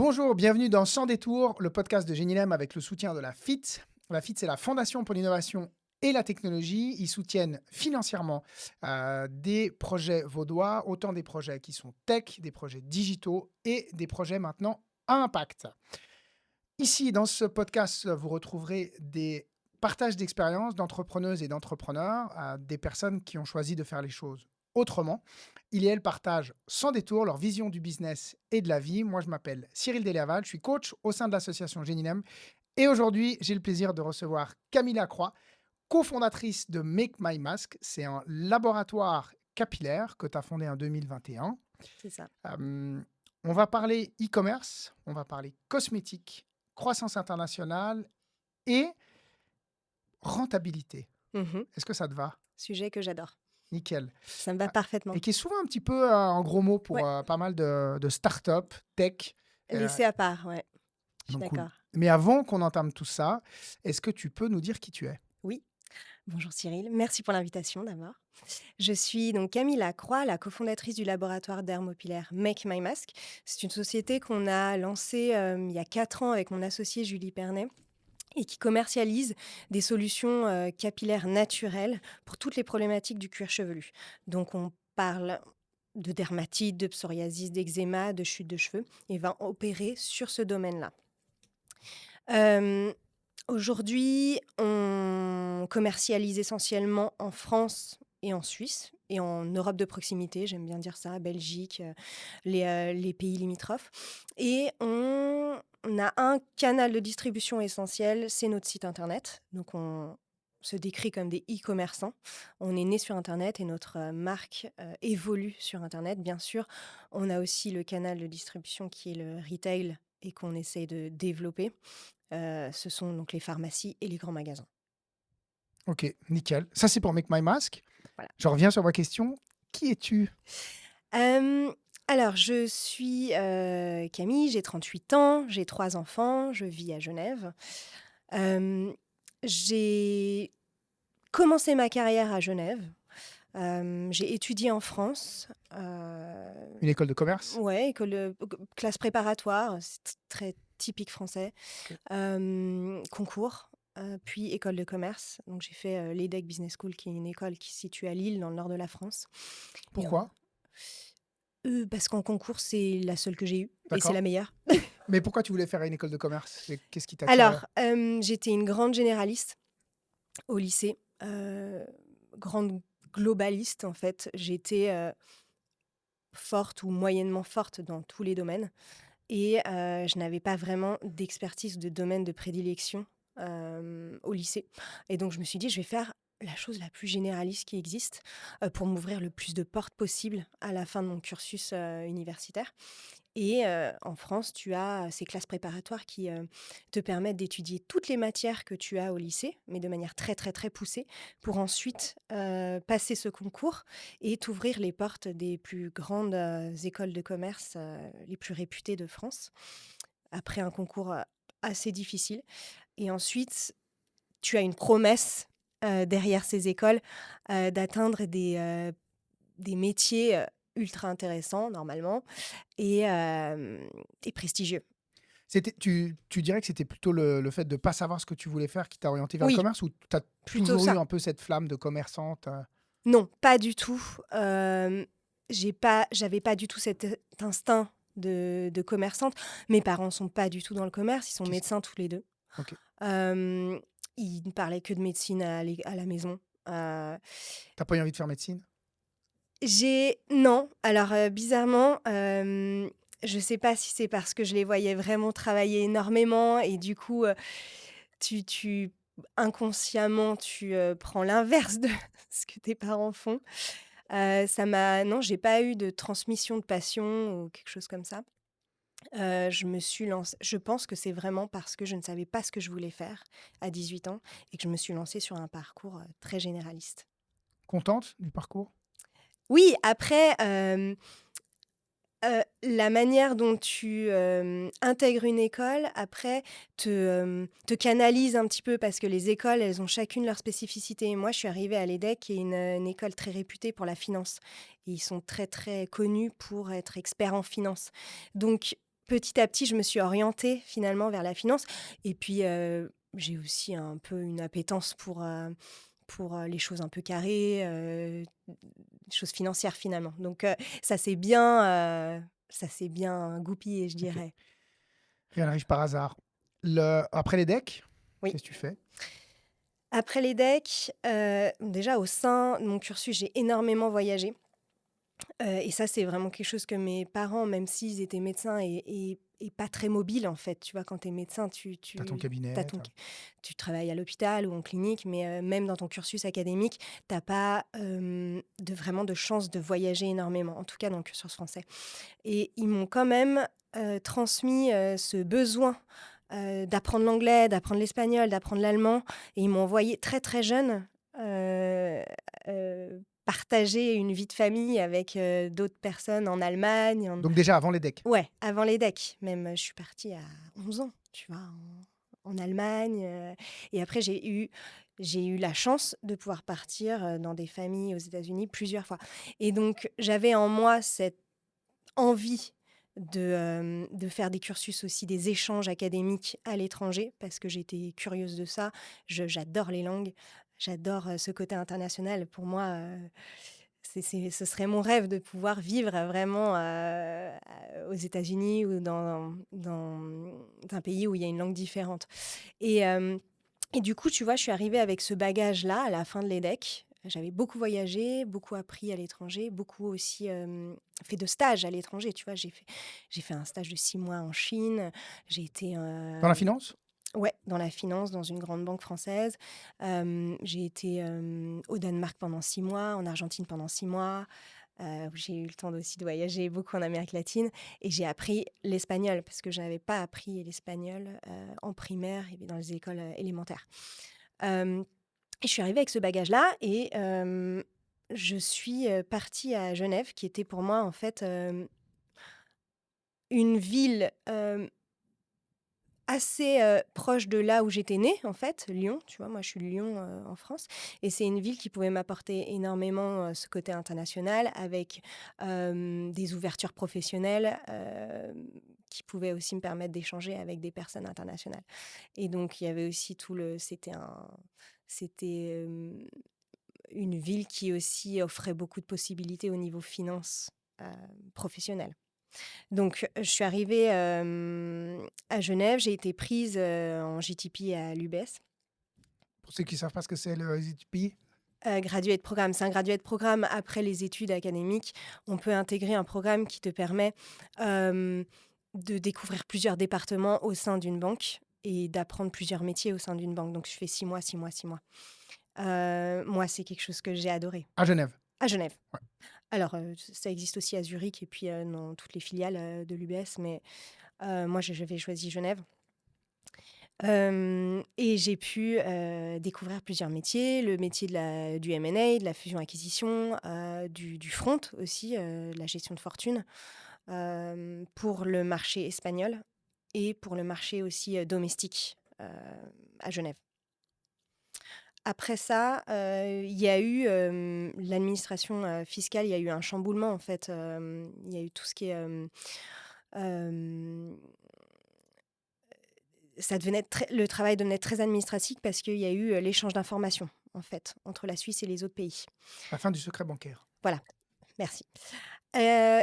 Bonjour, bienvenue dans Sans détour, le podcast de Genilem avec le soutien de la FIT. La FIT, c'est la Fondation pour l'innovation et la technologie. Ils soutiennent financièrement des projets vaudois, autant des projets qui sont tech, des projets digitaux et des projets maintenant à impact. Ici, dans ce podcast, vous retrouverez des partages d'expériences d'entrepreneuses et d'entrepreneurs, des personnes qui ont choisi de faire les choses autrement. Ils et elles partagent sans détour leur vision du business et de la vie. Moi, je m'appelle Cyril Delaval, je suis coach au sein de l'association Genilem. Et aujourd'hui, j'ai le plaisir de recevoir Camille Lacroix, cofondatrice de Make My Mask. C'est un laboratoire capillaire que tu as fondé en 2021. C'est ça. On va parler e-commerce, on va parler cosmétique, croissance internationale et rentabilité. Mmh. Est-ce que ça te va? Sujet que j'adore. Nickel. Ça me va Ah, parfaitement. et qui est souvent un petit peu, en gros mots Ouais, pour, pas mal de start-up, tech, heu, laisser à part, ouais, je suis donc cool. d'accord. Mais avant qu'on entame tout ça, est-ce que tu peux nous dire qui tu es? Oui, bonjour Cyril, merci pour l'invitation d'abord. Je suis donc Camille Lacroix, la cofondatrice du laboratoire dermopilaire Make My Mask. C'est une société qu'on a lancée, il y a 4 ans avec mon associé Julie Pernet et qui commercialise des solutions, capillaires naturelles pour toutes les problématiques du cuir chevelu. Donc on parle de dermatite, de psoriasis, d'eczéma, de chute de cheveux et va opérer sur ce domaine-là. Hem, Aujourd'hui, on commercialise essentiellement en France et en Suisse et en Europe de proximité, j'aime bien dire ça, Belgique, les pays limitrophes et on a un canal de distribution essentiel, c'est notre site internet. Donc on se décrit comme des e-commerçants. On est né sur internet et notre, marque, évolue sur internet. Bien sûr, on a aussi le canal de distribution qui est le retail et qu'on essaie de développer. Ce sont donc les pharmacies et les grands magasins. OK, nickel. Ça, c'est pour Make My Mask. Voilà. Je reviens sur ma question. Qui es-tu? Hem, alors je suis, Camille, j'ai 38 ans, j'ai 3 enfants, je vis à Genève. Hem, j'ai commencé ma carrière à Genève. J'ai étudié en France, Une école de commerce? ouais, école, classe préparatoire, c'est très typique français. OK. Concours, puis école de commerce. Donc j'ai fait, l'EDEC Business School qui est une école qui se situe à Lille, dans le nord de la France et Pourquoi? parce qu'en concours, c'est la seule que j'ai eue et c'est D'accord. la meilleure. Mais pourquoi tu voulais faire une école de commerce? Qu'est-ce qui t'attirait? Alors, j'étais une grande généraliste au lycée, grande globaliste en fait. J'étais, forte ou moyennement forte dans tous les domaines et je n'avais pas vraiment d'expertise, de domaine de prédilection, au lycée et donc je me suis dit: «Je vais faire la chose la plus généraliste qui existe, pour m'ouvrir le plus de portes possible à la fin de mon cursus, universitaire» et en France, tu as ces classes préparatoires qui, te permettent d'étudier toutes les matières que tu as au lycée, mais de manière très, très, très poussée pour ensuite, passer ce concours et t'ouvrir les portes des plus grandes, écoles de commerce, les plus réputées de France. Après un concours, assez difficile et ensuite, tu as une promesse, derrière ces écoles, d'atteindre des métiers, ultra intéressants normalement et prestigieux. Tu dirais que c'était plutôt le fait de pas savoir ce que tu voulais faire qui t'a orienté vers le Oui, commerce ou tu as plutôt toujours eu ça. un peu cette flamme de commerçante? Non, pas du tout. J'avais pas du tout cet instinct de commerçante. Mes parents sont pas du tout dans le commerce, ils sont Qu'est-ce médecins tous les 2. OK. Hem, Ils ne parlaient que de médecine à la maison. Tu pas eu envie de faire médecine? J'ai non, alors, bizarrement, je sais pas si c'est parce que je les voyais vraiment travailler énormément et du coup, tu inconsciemment, tu, prends l'inverse de ce que tes parents font. Ça m'a non, j'ai pas eu de transmission de passion ou quelque chose comme ça. Je pense que c'est vraiment parce que je ne savais pas ce que je voulais faire à 18 ans et que je me suis lancée sur un parcours, très généraliste. Contente du parcours? Oui, après, la manière dont tu, intègres une école après te canalise un petit peu parce que les écoles, elles ont chacune leur spécificité. Et moi, je suis arrivée à l'EDEC qui est une école très réputée pour la finance et ils sont très, très connus pour être experts en finance. Donc petit à petit, je me suis orientée finalement vers la finance. Et puis, j'ai aussi un peu une appétence pour les choses un peu carrées, choses financières finalement. Donc, ça s'est bien goupillé, je OK. dirais. Rien n'arrive par hasard. Après les decks, Oui. qu'est-ce que tu fais? Après les decks, déjà au sein de mon cursus, j'ai énormément voyagé. Et ça, c'est vraiment quelque chose que mes parents, même s'ils étaient médecins et pas très mobiles, en fait, tu vois? Quand tu es médecin, Tu as ton tu cabinet, tu tu travailles à l'hôpital ou en clinique, mais même dans ton cursus académique, tu pas, de chance de voyager énormément, en tout cas dans le cursus français. Et ils m'ont quand même, transmis, ce besoin, d'apprendre l'anglais, d'apprendre l'espagnol, d'apprendre l'allemand, et ils m'ont envoyée très, très jeune, partager une vie de famille avec, d'autres personnes en Allemagne, donc déjà avant les decks. ouais, avant les decks. Même, je suis partie à 11 ans, tu vois? En Allemagne, et après j'ai eu la chance de pouvoir partir, dans des familles aux États-Unis plusieurs fois, et donc j'avais en moi cette envie de faire des cursus aussi, des échanges académiques à l'étranger, parce que j'étais curieuse de ça. J'adore les langues, j'adore, ce côté international. Pour moi, ce serait mon rêve de pouvoir vivre, vraiment, aux États-Unis ou dans un pays où il y a une langue différente. Et hem et du coup, tu vois, je suis arrivée avec ce bagage-là à la fin de l'EDEC. J'avais beaucoup voyagé, beaucoup appris à l'étranger, beaucoup aussi, fait de stages à l'étranger, tu vois? J'ai fait un stage de 6 mois en Chine, j'ai été, Dans la finance? ouais, dans la finance, dans une grande banque française. J'ai été, au Danemark pendant 6 mois, en Argentine pendant 6 mois, où j'ai eu le temps aussi de voyager beaucoup en Amérique latine, et j'ai appris l'espagnol parce que je n'avais pas appris l'espagnol, en primaire et dans les écoles, élémentaires. Hem et je suis arrivée avec ce bagage-là, et je suis, partie à Genève, qui était pour moi, en fait, une ville, assez, proche de là où j'étais née, en fait, Lyon, tu vois? Moi, je suis de Lyon, en France, et c'est une ville qui pouvait m'apporter énormément, ce côté international avec, des ouvertures professionnelles, qui pouvaient aussi me permettre d'échanger avec des personnes internationales, et donc il y avait aussi tout le c'était, une ville qui aussi offrait beaucoup de possibilités au niveau finances, professionnelles. Donc, je suis arrivée, à Genève, j'ai été prise, en GTP à l'UBS, Pour ceux qui ne savent pas ce que c'est le EasyTP? graduate programme. C'est un graduate programme après les études académiques. On peut intégrer un programme qui te permet, hem, de découvrir plusieurs départements au sein d'une banque et d'apprendre plusieurs métiers au sein d'une banque. Donc je fais 6 mois, 6 mois, 6 mois. Moi, c'est quelque chose que j'ai adoré. À Genève? À Genève. Ouais. Alors, ça existe aussi à Zurich et puis, dans toutes les filiales, de l'UBS, mais moi, j'avais choisi Genève. Et j'ai pu, découvrir plusieurs métiers, le métier du M&A, de la fusion-acquisition, du front aussi, de la gestion de fortune, pour le marché espagnol et pour le marché aussi, domestique, à Genève. Après ça, il y a eu, l'administration, fiscale, il y a eu un chamboulement en fait, il y a eu tout ce qui est, hem ça devenait très le travail devenait très administratif parce qu'il y a eu, l'échange d'informations, en fait, entre la Suisse et les autres pays. La fin du secret bancaire. Voilà, merci.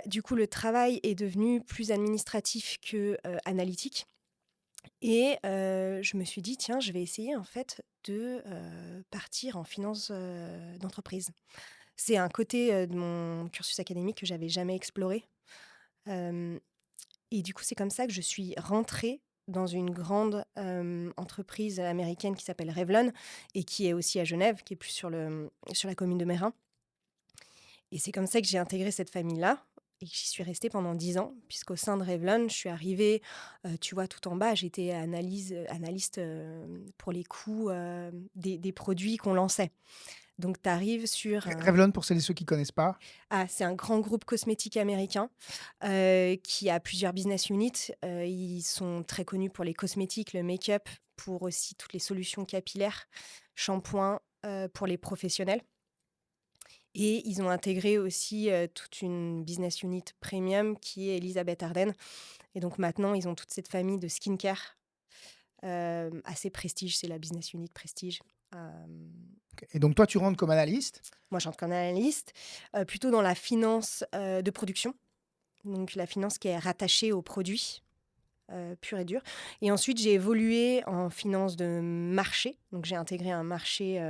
Du coup, le travail est devenu plus administratif que, analytique, et je me suis dit: «Tiens, je vais essayer, en fait, de, partir en finance, d'entreprise». C'est un côté, de mon cursus académique que j'avais jamais exploré, hem et du coup, c'est comme ça que je suis rentrée dans une grande, entreprise américaine qui s'appelle Revlon et qui est aussi à Genève, qui est plus sur la commune de Meyrin, et c'est comme ça que j'ai intégré cette famille-là et que j'y suis restée pendant 10 ans, puisqu'au sein de Revlon, je suis arrivée, tu vois, tout en bas, j'étais analyste, pour les coûts, des produits qu'on lançait. Donc tu arrives sur un Revlon, pour celles et ceux qui ne connaissent pas. c'est un grand groupe cosmétique américain, qui a plusieurs business units. Ils sont très connus pour les cosmétiques, le make-up, pour aussi toutes les solutions capillaires, shampoings, pour les professionnels, et ils ont intégré aussi, toute une business unit premium qui est Elisabeth Arden, Et donc maintenant, ils ont toute cette famille de skincare assez prestige, c'est la business unit prestige. Ok. Et donc, toi, tu rentres comme analyste. Moi, je rentre comme analyste, plutôt dans la finance de production, donc la finance qui est rattachée aux produits pur et dur. Et ensuite, j'ai évolué en finance de marché. Donc, j'ai intégré un marché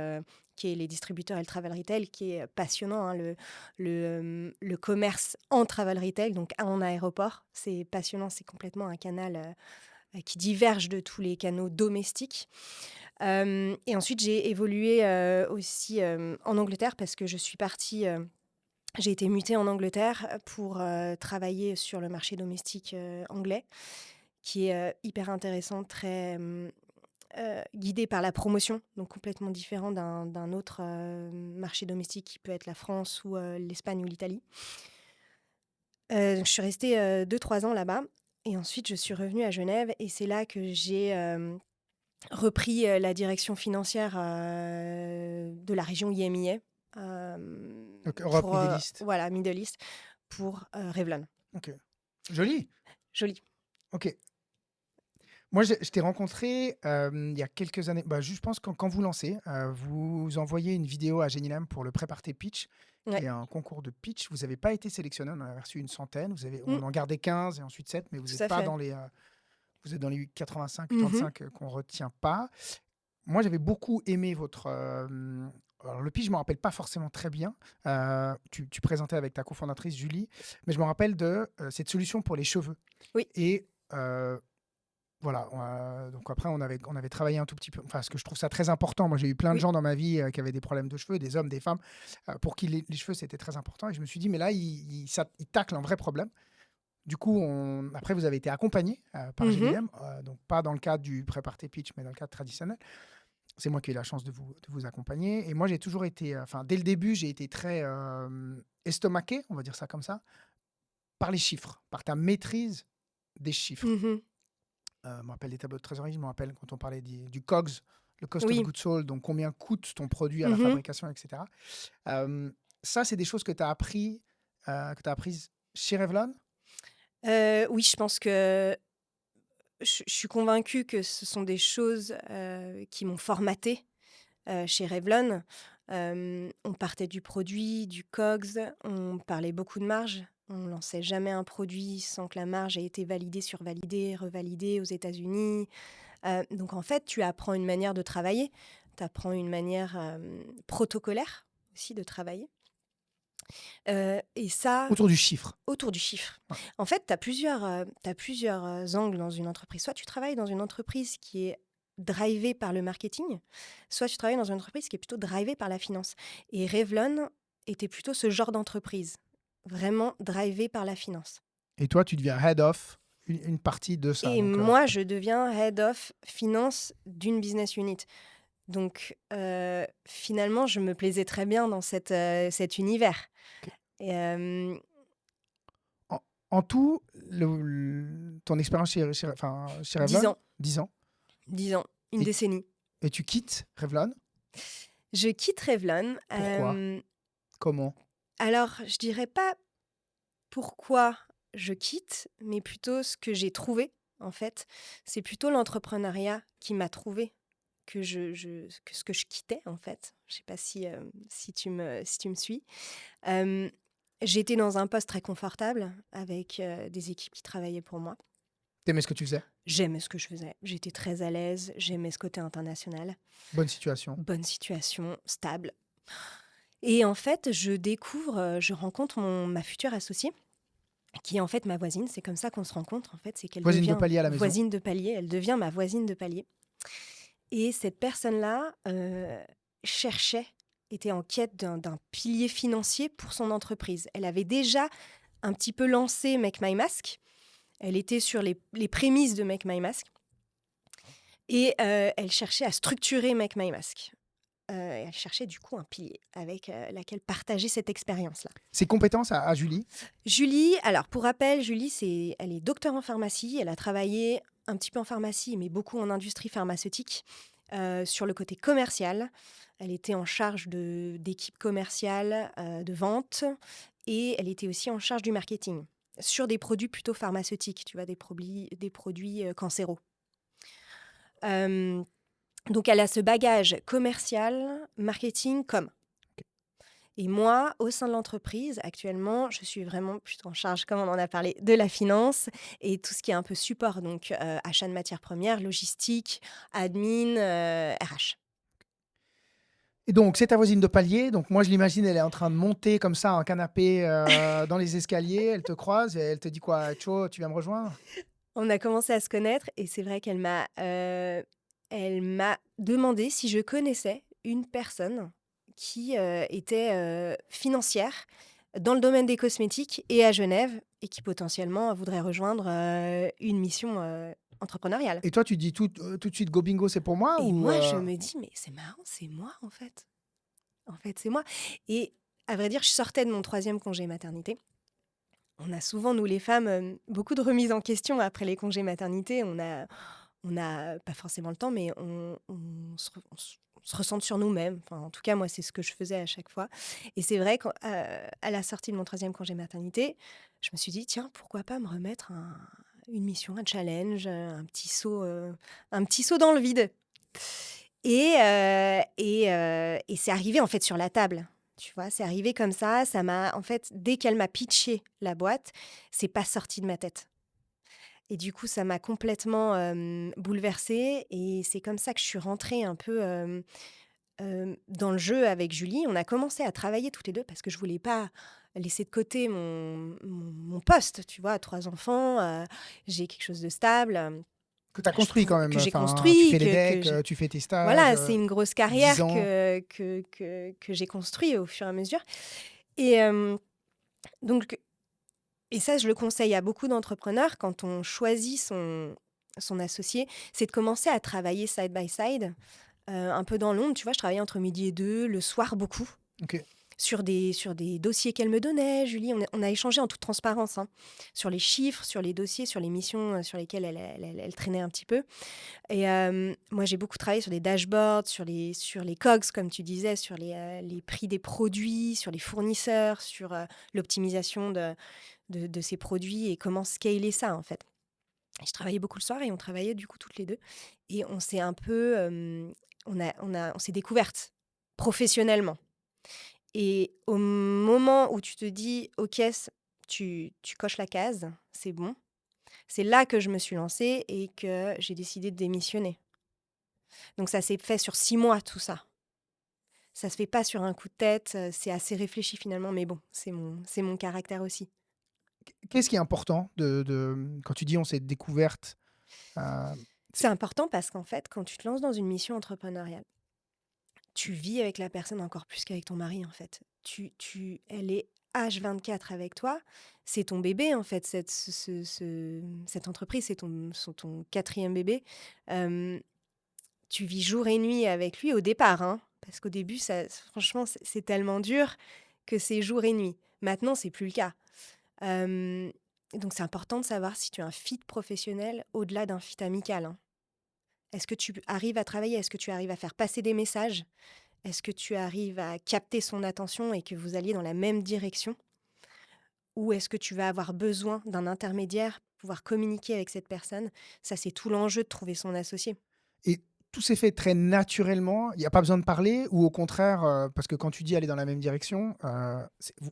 qui est les distributeurs et le travel retail, qui est passionnant, hein, le commerce en travel retail, donc en aéroport. C'est passionnant, c'est complètement un canal qui diverge de tous les canaux domestiques. Et ensuite, j'ai évolué aussi en Angleterre parce que je suis partie... j'ai été mutée en Angleterre pour travailler sur le marché domestique anglais, qui est hyper intéressant, très guidé par la promotion, donc complètement différent d'un autre marché domestique qui peut être la France ou l'Espagne ou l'Italie. Donc je suis restée 2-3 ans là-bas et ensuite je suis revenue à Genève et c'est là que j'ai repris la direction financière de la région IMIA Donc, Europe, pour Middle East. voilà, Middle East pour Revlon. Ok. Joli. Joli. Ok. Moi, je t'ai rencontré il y a quelques années. Bah, je pense que quand vous lancez, vous envoyez une vidéo à Genilem pour le Préparté Pitch, qui Ouais. est un concours de pitch. Vous n'avez pas été sélectionné, on en a reçu une centaine. Mm, On en gardait 15 et ensuite 7, mais vous tout n'êtes à pas fait. dans les, vous êtes dans les 85, Mhm. 85 qu'on ne retient pas. Moi, j'avais beaucoup aimé votre. Alors, le pitch, je ne me rappelle pas forcément très bien. Tu présentais avec ta cofondatrice Julie, mais je me rappelle de cette solution pour les cheveux. Oui. Et voilà, donc après, on avait travaillé un tout petit peu. Enfin, parce que je trouve ça très important. Moi, j'ai eu plein de Oui. gens dans ma vie qui avaient des problèmes de cheveux, des hommes, des femmes, pour qui les cheveux, c'était très important. Et je me suis dit, mais là, il tacle un vrai problème. Du coup, après, vous avez été accompagné par Mhm. Genilem, donc pas dans le cadre du Prépare Pitch, mais dans le cadre traditionnel. C'est moi qui ai eu la chance de vous accompagner. Et moi, j'ai toujours été, enfin, dès le début, j'ai été très estomaqué, on va dire ça comme ça, par les chiffres, par ta maîtrise des chiffres. Mhm. Je me rappelle des tableaux de trésorerie, je me rappelle quand on parlait du COGS, le cost of Oui. goods sold, donc combien coûte ton produit à la Mhm. fabrication, etc. Ça, c'est des choses que tu as apprises chez Revlon. Oui, je pense que je suis convaincue que ce sont des choses qui m'ont formatée chez Revlon. On partait du produit, du COGS, on parlait beaucoup de marge. On lançait jamais un produit sans que la marge ait été validée, survalidée, revalidée aux États-Unis. Donc en fait, tu apprends une manière de travailler, tu apprends une manière protocolaire aussi de travailler. Et ça, Autour du chiffre. autour du chiffre. Ouais. En fait, t'as plusieurs angles dans une entreprise. Soit tu travailles dans une entreprise qui est drivée par le marketing, soit tu travailles dans une entreprise qui est plutôt drivée par la finance. Et Revlon était plutôt ce genre d'entreprise, vraiment drivée par la finance. Et toi, tu deviens head of une partie de ça. Et Donc, moi, je deviens head of finance d'une business unit. Donc, finalement, je me plaisais très bien dans cet univers. ok. Et, En tout, ton expérience chez 10 Revlon, ans, 10 ans, 10 ans, une et, décennie. et tu quittes Revlon. Je quitte Revlon. Pourquoi? Comment? Alors, je dirais pas pourquoi je quitte, mais plutôt ce que j'ai trouvé, en fait. C'est plutôt l'entrepreneuriat qui m'a trouvé que ce que je quittais, en fait. Je sais pas si tu me suis. Euh, J'étais dans un poste très confortable avec des équipes qui travaillaient pour moi. T'aimais ce que tu faisais? J'aimais ce que je faisais. J'étais très à l'aise. J'aimais ce côté international. Bonne situation. Bonne situation, stable. Et en fait, je rencontre ma future associée, qui est en fait ma voisine. C'est comme ça qu'on se rencontre, en fait. C'est qu'elle Voisine de devient palier à la maison. voisine de palier. Elle devient ma voisine de palier. Et cette personne-là cherchait, était en quête d'un pilier financier pour son entreprise. Elle avait déjà un petit peu lancé Make My Mask. Elle était sur les prémices de Make My Mask. Et elle cherchait à structurer Make My Mask. Elle cherchait du coup un pilier avec laquelle partager cette expérience-là. Ses compétences à Julie? Julie, alors pour rappel, Julie, elle est docteur en pharmacie. Elle a travaillé un petit peu en pharmacie, mais beaucoup en industrie pharmaceutique, sur le côté commercial. Elle était en charge d'équipes commerciales, de vente, et elle était aussi en charge du marketing. sur des produits plutôt pharmaceutiques, tu vois, des produits cancéraux. Euh, donc, elle a ce bagage commercial, marketing, com. Et moi, au sein de l'entreprise, actuellement, je suis vraiment plutôt en charge, comme on en a parlé, de la finance et tout ce qui est un peu support, donc achat de matières premières, logistique, admin, RH. Et donc, c'est ta voisine de palier. Donc, moi, je l'imagine, elle est en train de monter comme ça, en canapé, dans les escaliers. Elle te croise et elle te dit quoi? Tcho, tu viens me rejoindre? On a commencé à se connaître et c'est vrai elle m'a demandé si je connaissais une personne qui était financière dans le domaine des cosmétiques et à Genève et qui potentiellement voudrait rejoindre une mission entrepreneuriale. Et toi, tu dis tout de suite, go bingo, c'est pour moi Et ou moi, je me dis, mais c'est marrant, c'est moi en fait. En fait, c'est moi. Et à vrai dire, je sortais de mon troisième congé maternité. On a souvent, nous les femmes, beaucoup de remises en question après les congés maternité. On a pas forcément le temps, mais on se ressente sur nous-mêmes. Enfin, en tout cas, moi, c'est ce que je faisais à chaque fois. Et c'est vrai qu'à la sortie de mon troisième congé maternité, je me suis dit, tiens, pourquoi pas me remettre une mission, un challenge, un petit saut dans le vide. Et c'est arrivé en fait sur la table. Tu vois, c'est arrivé comme ça m'a en fait dès qu'elle m'a pitché la boîte, c'est pas sorti de ma tête. Et du coup, ça m'a complètement bouleversée et c'est comme ça que je suis rentrée un peu dans le jeu avec Julie. On a commencé à travailler toutes les deux parce que je voulais pas laisser de côté mon poste, tu vois, 3 enfants, j'ai quelque chose de stable, que tu as construit quand même? que j'ai Enfin, tu construit, fais les que decks, j'ai tu fais tes stages, voilà, c'est une grosse 10 carrière ans. que j'ai construit au fur et à mesure. Et donc et ça, je le conseille à beaucoup d'entrepreneurs quand on choisit son associé, c'est de commencer à travailler side by side, un peu dans l'ombre. Tu vois, je travaillais entre midi et 2, le soir beaucoup, Ok. sur des dossiers qu'elle me donnait. Julie, on a échangé en toute transparence, hein, sur les chiffres, sur les dossiers, sur les missions sur lesquelles elle traînait un petit peu. Et moi, j'ai beaucoup travaillé sur des dashboards, sur les COGS, comme tu disais, sur les prix des produits, sur les fournisseurs, sur l'optimisation de ces produits et comment scaler ça, en fait. Et je travaillais beaucoup le soir et on travaillait du coup toutes les deux. Et on s'est un peu... on s'est découvertes professionnellement. Et au moment où tu te dis, OK, tu coches la case, c'est bon, c'est là que je me suis lancée et que j'ai décidé de démissionner. Donc ça s'est fait sur 6 mois, tout ça. Ça se fait pas sur un coup de tête, c'est assez réfléchi finalement, mais bon, c'est mon caractère aussi. Qu'est-ce qui est important quand tu dis on s'est découverte? euh, C'est c'est- important parce qu'en fait, quand tu te lances dans une mission entrepreneuriale, tu vis avec la personne encore plus qu'avec ton mari, en fait. Elle est H24 avec toi, c'est ton bébé, en fait, cette entreprise, c'est ton 4e bébé. Hem, Tu vis jour et nuit avec lui au départ, hein, parce qu'au début, franchement, c'est tellement dur que c'est jour et nuit. Maintenant, c'est plus le cas. Hem, donc c'est important de savoir si tu as un fit professionnel au-delà d'un fit amical, hein. Est-ce que tu arrives à travailler? Est-ce que tu arrives à faire passer des messages? Est-ce que tu arrives à capter son attention et que vous alliez dans la même direction? Ou est-ce que tu vas avoir besoin d'un intermédiaire pour pouvoir communiquer avec cette personne? Ça, c'est tout l'enjeu de trouver son associé. et tout s'est fait très naturellement. Il n'y a pas besoin de parler ou au contraire, parce que quand tu dis aller dans la même direction,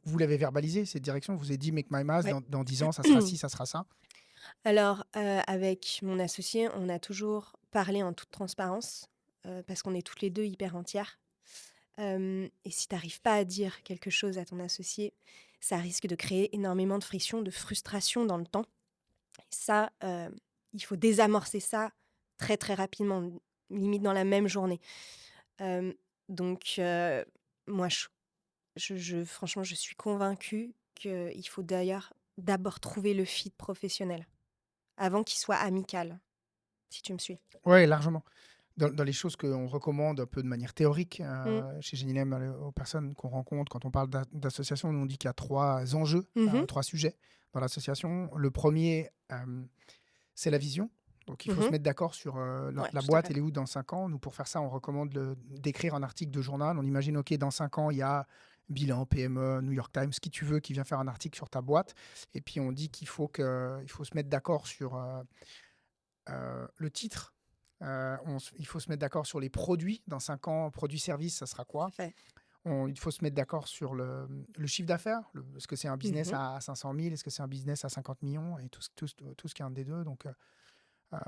vous l'avez verbalisé, cette direction? Vous avez dit make my mass, Ouais. dans 10 ans, ça sera ci, ça sera ça? Alors, avec mon associé, on a toujours parlé en toute transparence, parce qu'on est toutes les 2 hyper entières. Et si tu arrives pas à dire quelque chose à ton associé, ça risque de créer énormément de friction, de frustration dans le temps. Et ça, il faut désamorcer ça très, très rapidement, limite dans la même journée. Hem, donc moi, franchement, je suis convaincue qu'il faut d'ailleurs d'abord trouver le fit professionnel, avant qu'il soit amical, si tu me suis. Ouais, largement. Dans les choses qu'on recommande un peu de manière théorique, Mmh. chez Genilem, aux personnes qu'on rencontre quand on parle d'association, nous on dit qu'il y a 3 enjeux, Mmh. 3 sujets dans l'association. Le premier, c'est la vision. Donc il faut se Mmh. mettre d'accord sur Ouais, la tout à boîte, fait. elle est où dans 5 ans. Nous, pour faire ça, on recommande d'écrire un article de journal. On imagine, OK, dans 5 ans, il y a bilan, PME, New York Times, qui tu veux, qui vient faire un article sur ta boîte. Et puis on dit qu'il faut se mettre d'accord sur le titre. Il faut se mettre d'accord sur les produits. Dans 5 ans, produits-services, ça sera quoi? Parfait. Il faut se mettre d'accord sur le chiffre d'affaires. Est-ce que c'est un business Mhm. à 500 000? Est-ce que c'est un business à 50 millions? Et tout ce qui est un des deux. Donc,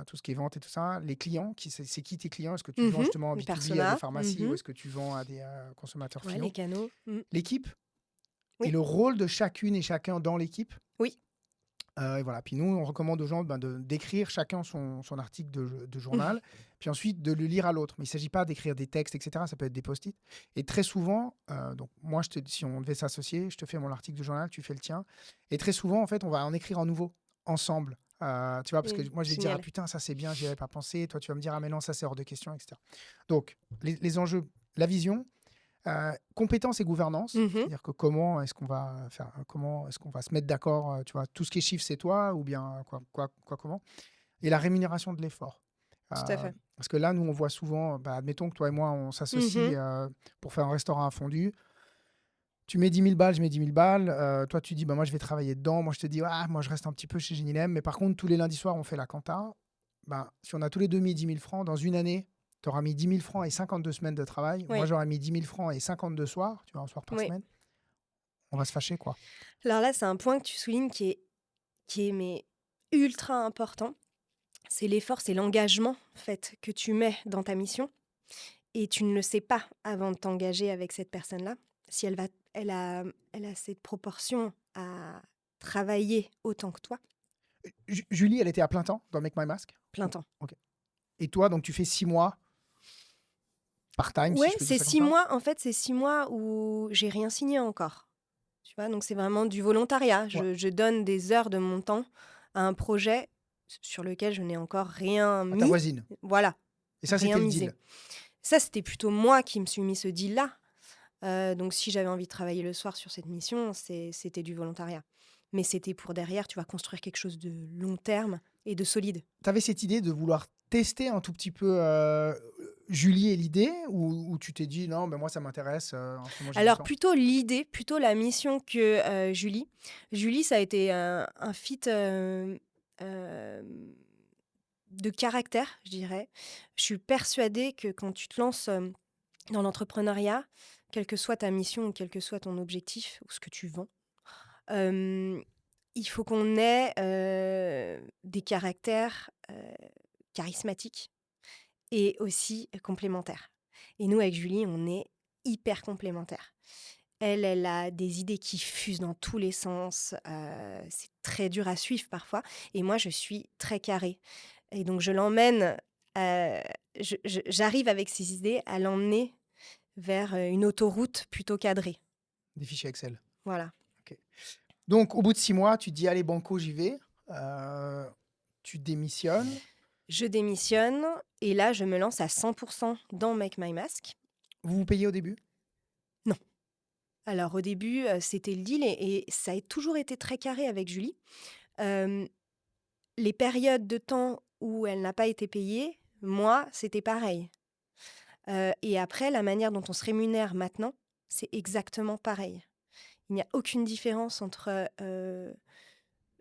tout ce qui est vente et tout ça. Les clients, c'est qui tes clients? Est-ce que tu vends justement en Les B2B à des personas. pharmacies ou est-ce que tu vends à des consommateurs Ouais, les finaux? canaux. L'équipe et Oui. le rôle de chacune et chacun dans l'équipe. Oui. Et voilà. Puis nous, on recommande aux gens d'écrire chacun son article de journal, puis ensuite de le lire à l'autre. Mais il ne s'agit pas d'écrire des textes, etc. Ça peut être des post-it. Et très souvent, donc moi, si on devait s'associer, je te fais mon article de journal, tu fais le tien. Et très souvent, en fait, on va en écrire un nouveau, ensemble. Tu vois, parce que moi, je vais te dire, ah Génial. putain, ça c'est bien, j'y avais pas pensé. Toi, tu vas me dire, ah mais non, ça c'est hors de question, etc. Donc, les enjeux, la vision, compétences et gouvernance, Mhm. c'est-à-dire que comment est-ce qu'on va faire, comment est-ce qu'on va se mettre d'accord, tu vois, tout ce qui est chiffre, c'est toi, ou bien comment, et la rémunération de l'effort. Tout à fait. Parce que là, nous, on voit souvent, admettons que toi et moi, on s'associe Mhm. pour faire un restaurant à fondu. Tu mets 10 000 balles, je mets 10 000 balles. Toi, tu dis, moi, je vais travailler dedans. Moi, je te dis, moi, je reste un petit peu chez Genilem. Mais par contre, tous les lundis soirs, on fait la compta. Si on a tous les deux mis 10 000 francs, dans une année, tu auras mis 10 000 francs et 52 semaines de travail. Moi, Oui. j'aurais mis 10 000 francs et 52 soirs, tu vois, un soir par Oui. semaine. On va se fâcher, quoi. Alors là, c'est un point que tu soulignes qui est mais ultra important. C'est l'effort, c'est l'engagement en fait, que tu mets dans ta mission. Et tu ne le sais pas avant de t'engager avec cette personne-là. Si elle a cette proportion à travailler autant que toi, Julie, elle était à plein temps dans Make My Mask. plein temps. Ok. Et toi, donc, tu fais 6 mois part-time, si Ouais, je peux dire c'est ça comme 6 ça. mois, en fait, c'est 6 mois où j'ai rien signé encore. Tu vois, donc c'est vraiment du volontariat. Ouais. Je donne des heures de mon temps à un projet sur lequel je n'ai encore rien À ta mis. voisine. Voilà, Et ça, rien c'était le misé. deal. Ça, c'était plutôt moi qui me suis mis ce deal-là. Donc si j'avais envie de travailler le soir sur cette mission, c'était du volontariat. Mais c'était pour derrière, tu vas construire quelque chose de long terme et de solide. Tu avais cette idée de vouloir tester un tout petit peu Julie et l'idée, ou tu t'es dit, non, moi, ça m'intéresse, en ce moment, j'ai du Alors temps. plutôt l'idée, plutôt la mission que Julie. Julie, ça a été un fit de caractère, je dirais. Je suis persuadée que quand tu te lances dans l'entrepreneuriat, quelle que soit ta mission ou quel que soit ton objectif ou ce que tu vends, euh, il faut qu'on ait des caractères charismatiques et aussi complémentaires. Et nous, avec Julie, on est hyper complémentaires. Elle a des idées qui fusent dans tous les sens. C'est très dur à suivre parfois. Et moi, je suis très carrée. Et donc, je l'emmène. J'arrive avec ces idées à l'emmener vers une autoroute plutôt cadrée. Des fichiers Excel. Voilà. Ok. Donc, au bout de 6 mois, tu te dis, allez, banco, j'y vais. Tu démissionnes. Je démissionne et là, je me lance à 100% dans Make My Mask. Vous vous payez au début? Non. Alors, au début, c'était le deal et ça a toujours été très carré avec Julie. Les périodes de temps où elle n'a pas été payée, moi, c'était pareil. Et après, la manière dont on se rémunère maintenant, c'est exactement pareil. Il n'y a aucune différence entre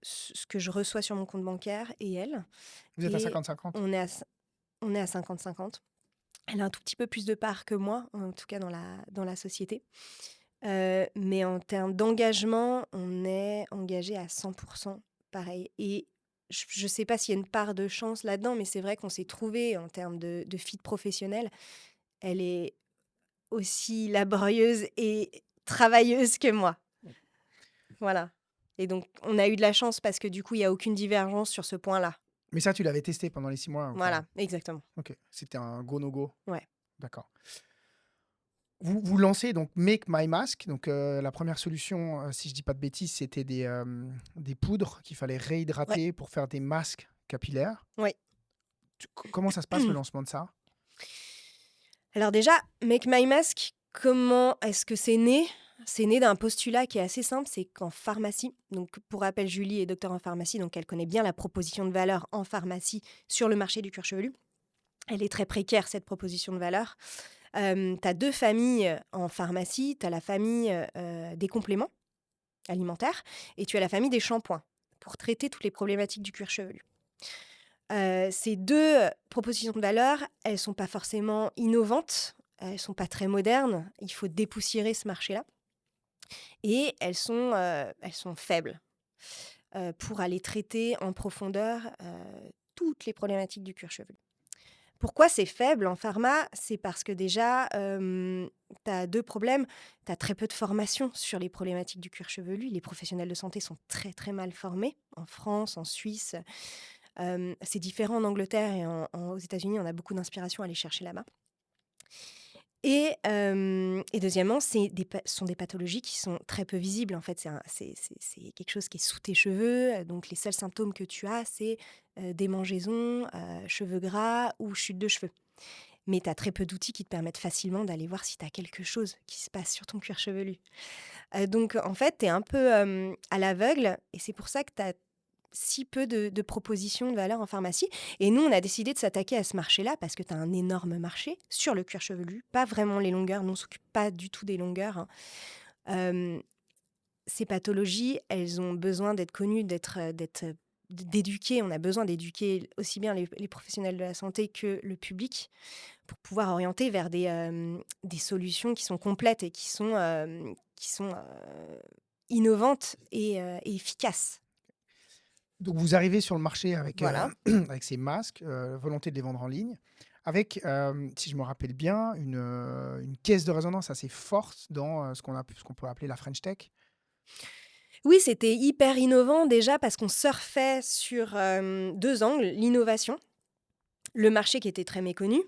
ce que je reçois sur mon compte bancaire et elle. Vous êtes à Et 50-50? on est à 50-50. Elle a un tout petit peu plus de part que moi, en tout cas dans la société. Mais en termes d'engagement, on est engagé à 100% pareil. Et je ne sais pas s'il y a une part de chance là-dedans, mais c'est vrai qu'on s'est trouvé en termes de fit professionnel. Elle est aussi laborieuse et travailleuse que moi. Voilà. Et donc, on a eu de la chance parce que du coup, il n'y a aucune divergence sur ce point-là. Mais ça, tu l'avais testé pendant les 6 mois. Voilà, exactement. Ok. C'était un go, no go. Ouais. D'accord. Vous lancez donc Make My Mask. Donc, la première solution, si je dis pas de bêtises, c'était des poudres qu'il fallait Ouais. réhydrater pour faire des masques capillaires. Ouais. Comment ça se passe, le lancement de ça? Alors déjà, Make My Mask, comment est-ce que c'est né? C'est né d'un postulat qui est assez simple, c'est qu'en pharmacie, donc pour rappel, Julie est docteur en pharmacie, donc elle connaît bien la proposition de valeur en pharmacie sur le marché du cuir chevelu. Elle est très précaire, cette proposition de valeur. Tu as 2 familles en pharmacie. Tu as la famille, des compléments alimentaires et tu as la famille des shampoings pour traiter toutes les problématiques du cuir chevelu. Ces 2 propositions de valeur, elles sont pas forcément innovantes, elles sont pas très modernes. Il faut dépoussiérer ce marché-là et elles sont faibles, pour aller traiter en profondeur, toutes les problématiques du cuir chevelu. Pourquoi c'est faible en pharma? C'est parce que déjà, tu as 2 problèmes. Tu as très peu de formation sur les problématiques du cuir chevelu. Les professionnels de santé sont très, très mal formés en France, en Suisse. C'est différent en Angleterre et aux États-Unis, on a beaucoup d'inspiration à aller chercher là-bas. Et deuxièmement, ce sont des pathologies qui sont très peu visibles. En fait, c'est quelque chose qui est sous tes cheveux. Donc, les seuls symptômes que tu as, c'est démangeaisons, cheveux gras ou chute de cheveux. Mais tu as très peu d'outils qui te permettent facilement d'aller voir si tu as quelque chose qui se passe sur ton cuir chevelu. Donc, en fait, tu es un peu à l'aveugle et c'est pour ça que tu as si peu de propositions de valeur en pharmacie. Et nous, on a décidé de s'attaquer à ce marché-là parce que tu as un énorme marché sur le cuir chevelu, pas vraiment les longueurs. Nous, on ne s'occupe pas du tout des longueurs, hein. Euh, Ces pathologies, elles ont besoin d'être connues, d'éduquer. On a besoin d'éduquer aussi bien les professionnels de la santé que le public pour pouvoir orienter vers des solutions qui sont complètes et qui sont innovantes et efficaces. Donc, vous arrivez sur le marché avec, Voilà. avec ces masques, volonté de les vendre en ligne, avec, si je me rappelle bien, une caisse de résonance assez forte dans ce qu'on peut appeler la French Tech. Oui, c'était hyper innovant déjà parce qu'on surfait sur 2 angles, l'innovation, le marché qui était très méconnu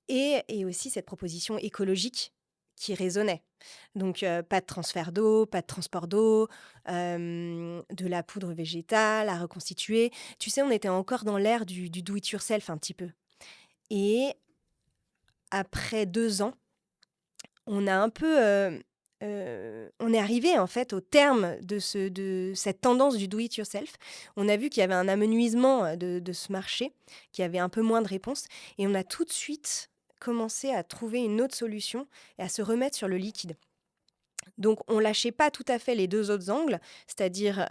et aussi cette proposition écologique qui résonnait. Donc pas de transfert d'eau, pas de transport d'eau, de la poudre végétale à reconstituer. Tu sais, on était encore dans l'ère du do it yourself un petit peu et après 2 ans, on a un peu, on est arrivé en fait au terme de cette tendance du do it yourself. On a vu qu'il y avait un amenuisement, de ce marché, qu'il y avait un peu moins de réponses et on a tout de suite commencé à trouver une autre solution et à se remettre sur le liquide. Donc on lâchait pas tout à fait les 2 autres angles, c'est-à-dire,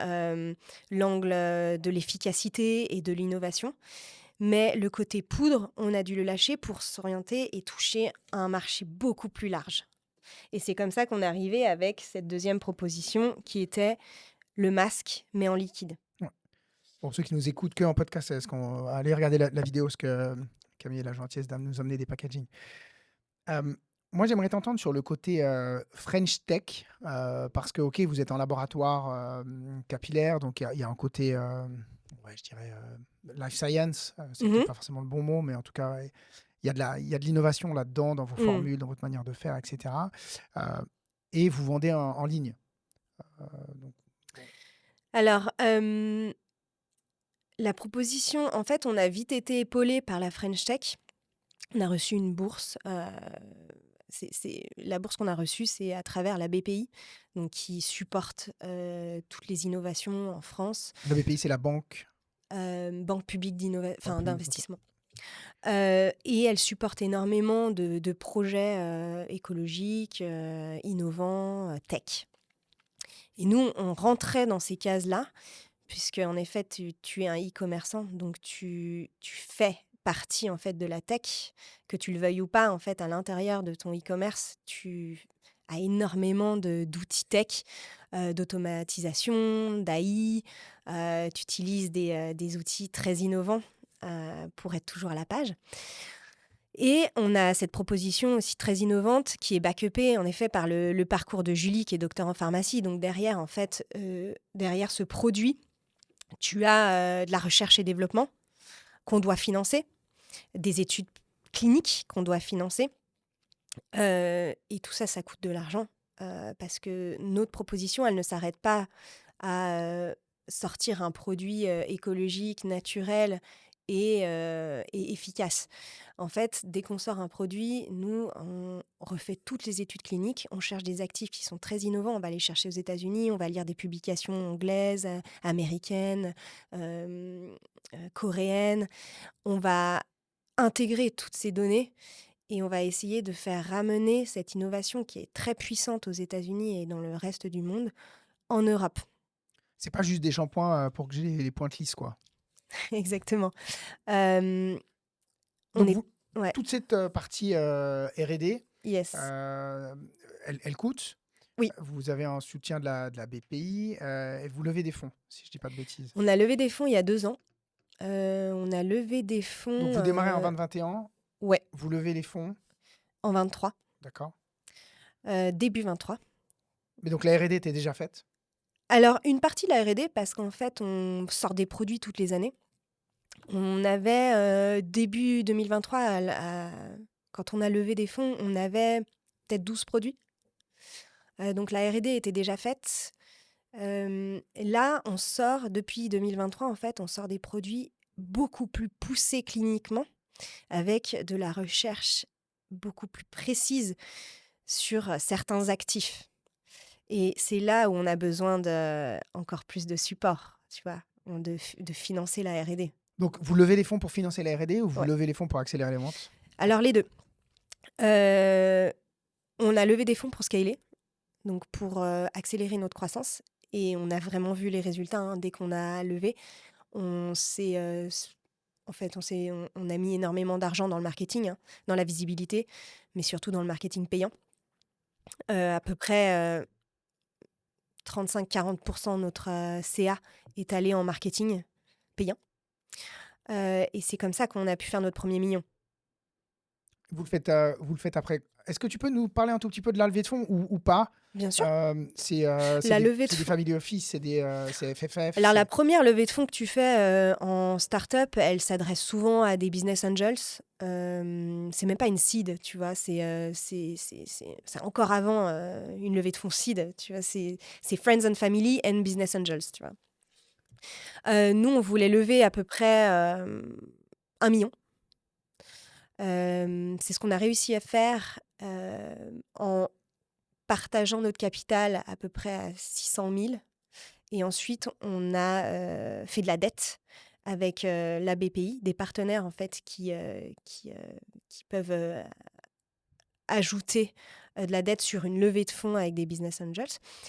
l'angle, de l'efficacité et de l'innovation, mais le côté poudre, on a dû le lâcher pour s'orienter et toucher un marché beaucoup plus large. Et c'est comme ça qu'on est arrivé avec cette deuxième proposition qui était le masque, mais en liquide. Ouais. Pour ceux qui nous écoutent que en podcast, est-ce qu'on va aller regarder la vidéo, parce que Camille a la gentillesse de nous emmener des packaging. Moi, j'aimerais t'entendre sur le côté French Tech, parce que, ok, vous êtes en laboratoire capillaire, donc il y a un côté, ouais, je dirais, life science, c'est peut-être Mhm. pas forcément le bon mot, mais en tout cas, ouais, il y a de l'innovation là-dedans, dans vos Mm. formules, dans votre manière de faire, etc. Euh, et vous vendez en ligne. Donc, bon. Alors, la proposition, en fait, on a vite été épaulé par la French Tech. On a reçu une bourse. La bourse qu'on a reçue, c'est à travers la BPI, donc qui supporte toutes les innovations en France, Le BPI, c'est la banque. banque publique Banque publique, ok. d'investissement. Et elle supporte énormément de projets écologiques, innovants, tech. Et nous, on rentrait dans ces cases-là, puisque en effet, tu es un e-commerçant, donc tu fais partie en fait de la tech, que tu le veuilles ou pas. En fait, à l'intérieur de ton e-commerce, tu as énormément d'outils tech, d'automatisation, d'AI. Tu utilises des outils très innovants pour être toujours à la page. Et on a cette proposition aussi très innovante qui est backupée en effet par le parcours de Julie qui est docteur en pharmacie. Donc derrière, en fait, derrière ce produit, tu as de la recherche et développement qu'on doit financer, des études cliniques qu'on doit financer. Et tout ça, ça coûte de l'argent parce que notre proposition, elle ne s'arrête pas à sortir un produit écologique, naturel et efficace. En fait, dès qu'on sort un produit, nous, on refait toutes les études cliniques, on cherche des actifs qui sont très innovants, on va les chercher aux États-Unis, on va lire des publications anglaises, américaines, coréennes, on va intégrer toutes ces données et on va essayer de faire ramener cette innovation qui est très puissante aux États-Unis et dans le reste du monde en Europe. C'est pas juste des shampoings pour que j'ai les pointes lisses, quoi. Exactement. Euh, on Donc, est... Ouais, toute cette partie R&D, yes. euh, elle coûte. Oui, Vous avez un soutien de la BPI et vous levez des fonds, si je dis pas de bêtises. on a levé des fonds il y a 2 ans. On a levé des Donc, fonds, vous démarrez en 2021, ouais, vous levez les fonds, en 23, d'accord. début 23. Mais donc, la R&D était déjà faite. Alors, une partie de la R&D, parce qu'en fait, on sort des produits toutes les années. On avait, début 2023, quand on a levé des fonds, on avait peut-être 12 produits. Donc la R&D était déjà faite. Là, on sort, depuis 2023, en fait, on sort des produits beaucoup plus poussés cliniquement, avec de la recherche beaucoup plus précise sur certains actifs. Et c'est là où on a besoin de encore plus de support, tu vois, de financer la R&D. Donc, vous levez les fonds pour financer la R&D ou vous Ouais. levez les fonds pour accélérer les ventes? Alors les deux. Euh, on a levé des fonds pour scaler, donc pour accélérer notre croissance. Et on a vraiment vu les résultats, hein. Dès qu'on a levé, on s'est, en fait, on a mis énormément d'argent dans le marketing, hein, dans la visibilité, mais surtout dans le marketing payant. À peu près 35-40% de notre CA est allé en marketing payant. Et c'est comme ça qu'on a pu faire notre premier million. Vous le faites après. Est-ce que tu peux nous parler un tout petit peu de la levée de fonds ou pas? Bien sûr. C'est La levée de des fonds. family office, c'est FFF. Alors, la première levée de fonds que tu fais en startup, elle s'adresse souvent à des business angels. C'est même pas une seed, tu vois. C'est encore avant une levée de fonds seed, tu vois. C'est friends and family and business angels, tu vois. Nous, on voulait lever à peu près 1 million. C'est ce qu'on a réussi à faire en partageant notre capital à peu près à 600 000. Et ensuite, on a fait de la dette avec la BPI, des partenaires en fait qui peuvent ajouter de la dette sur une levée de fonds avec des business angels.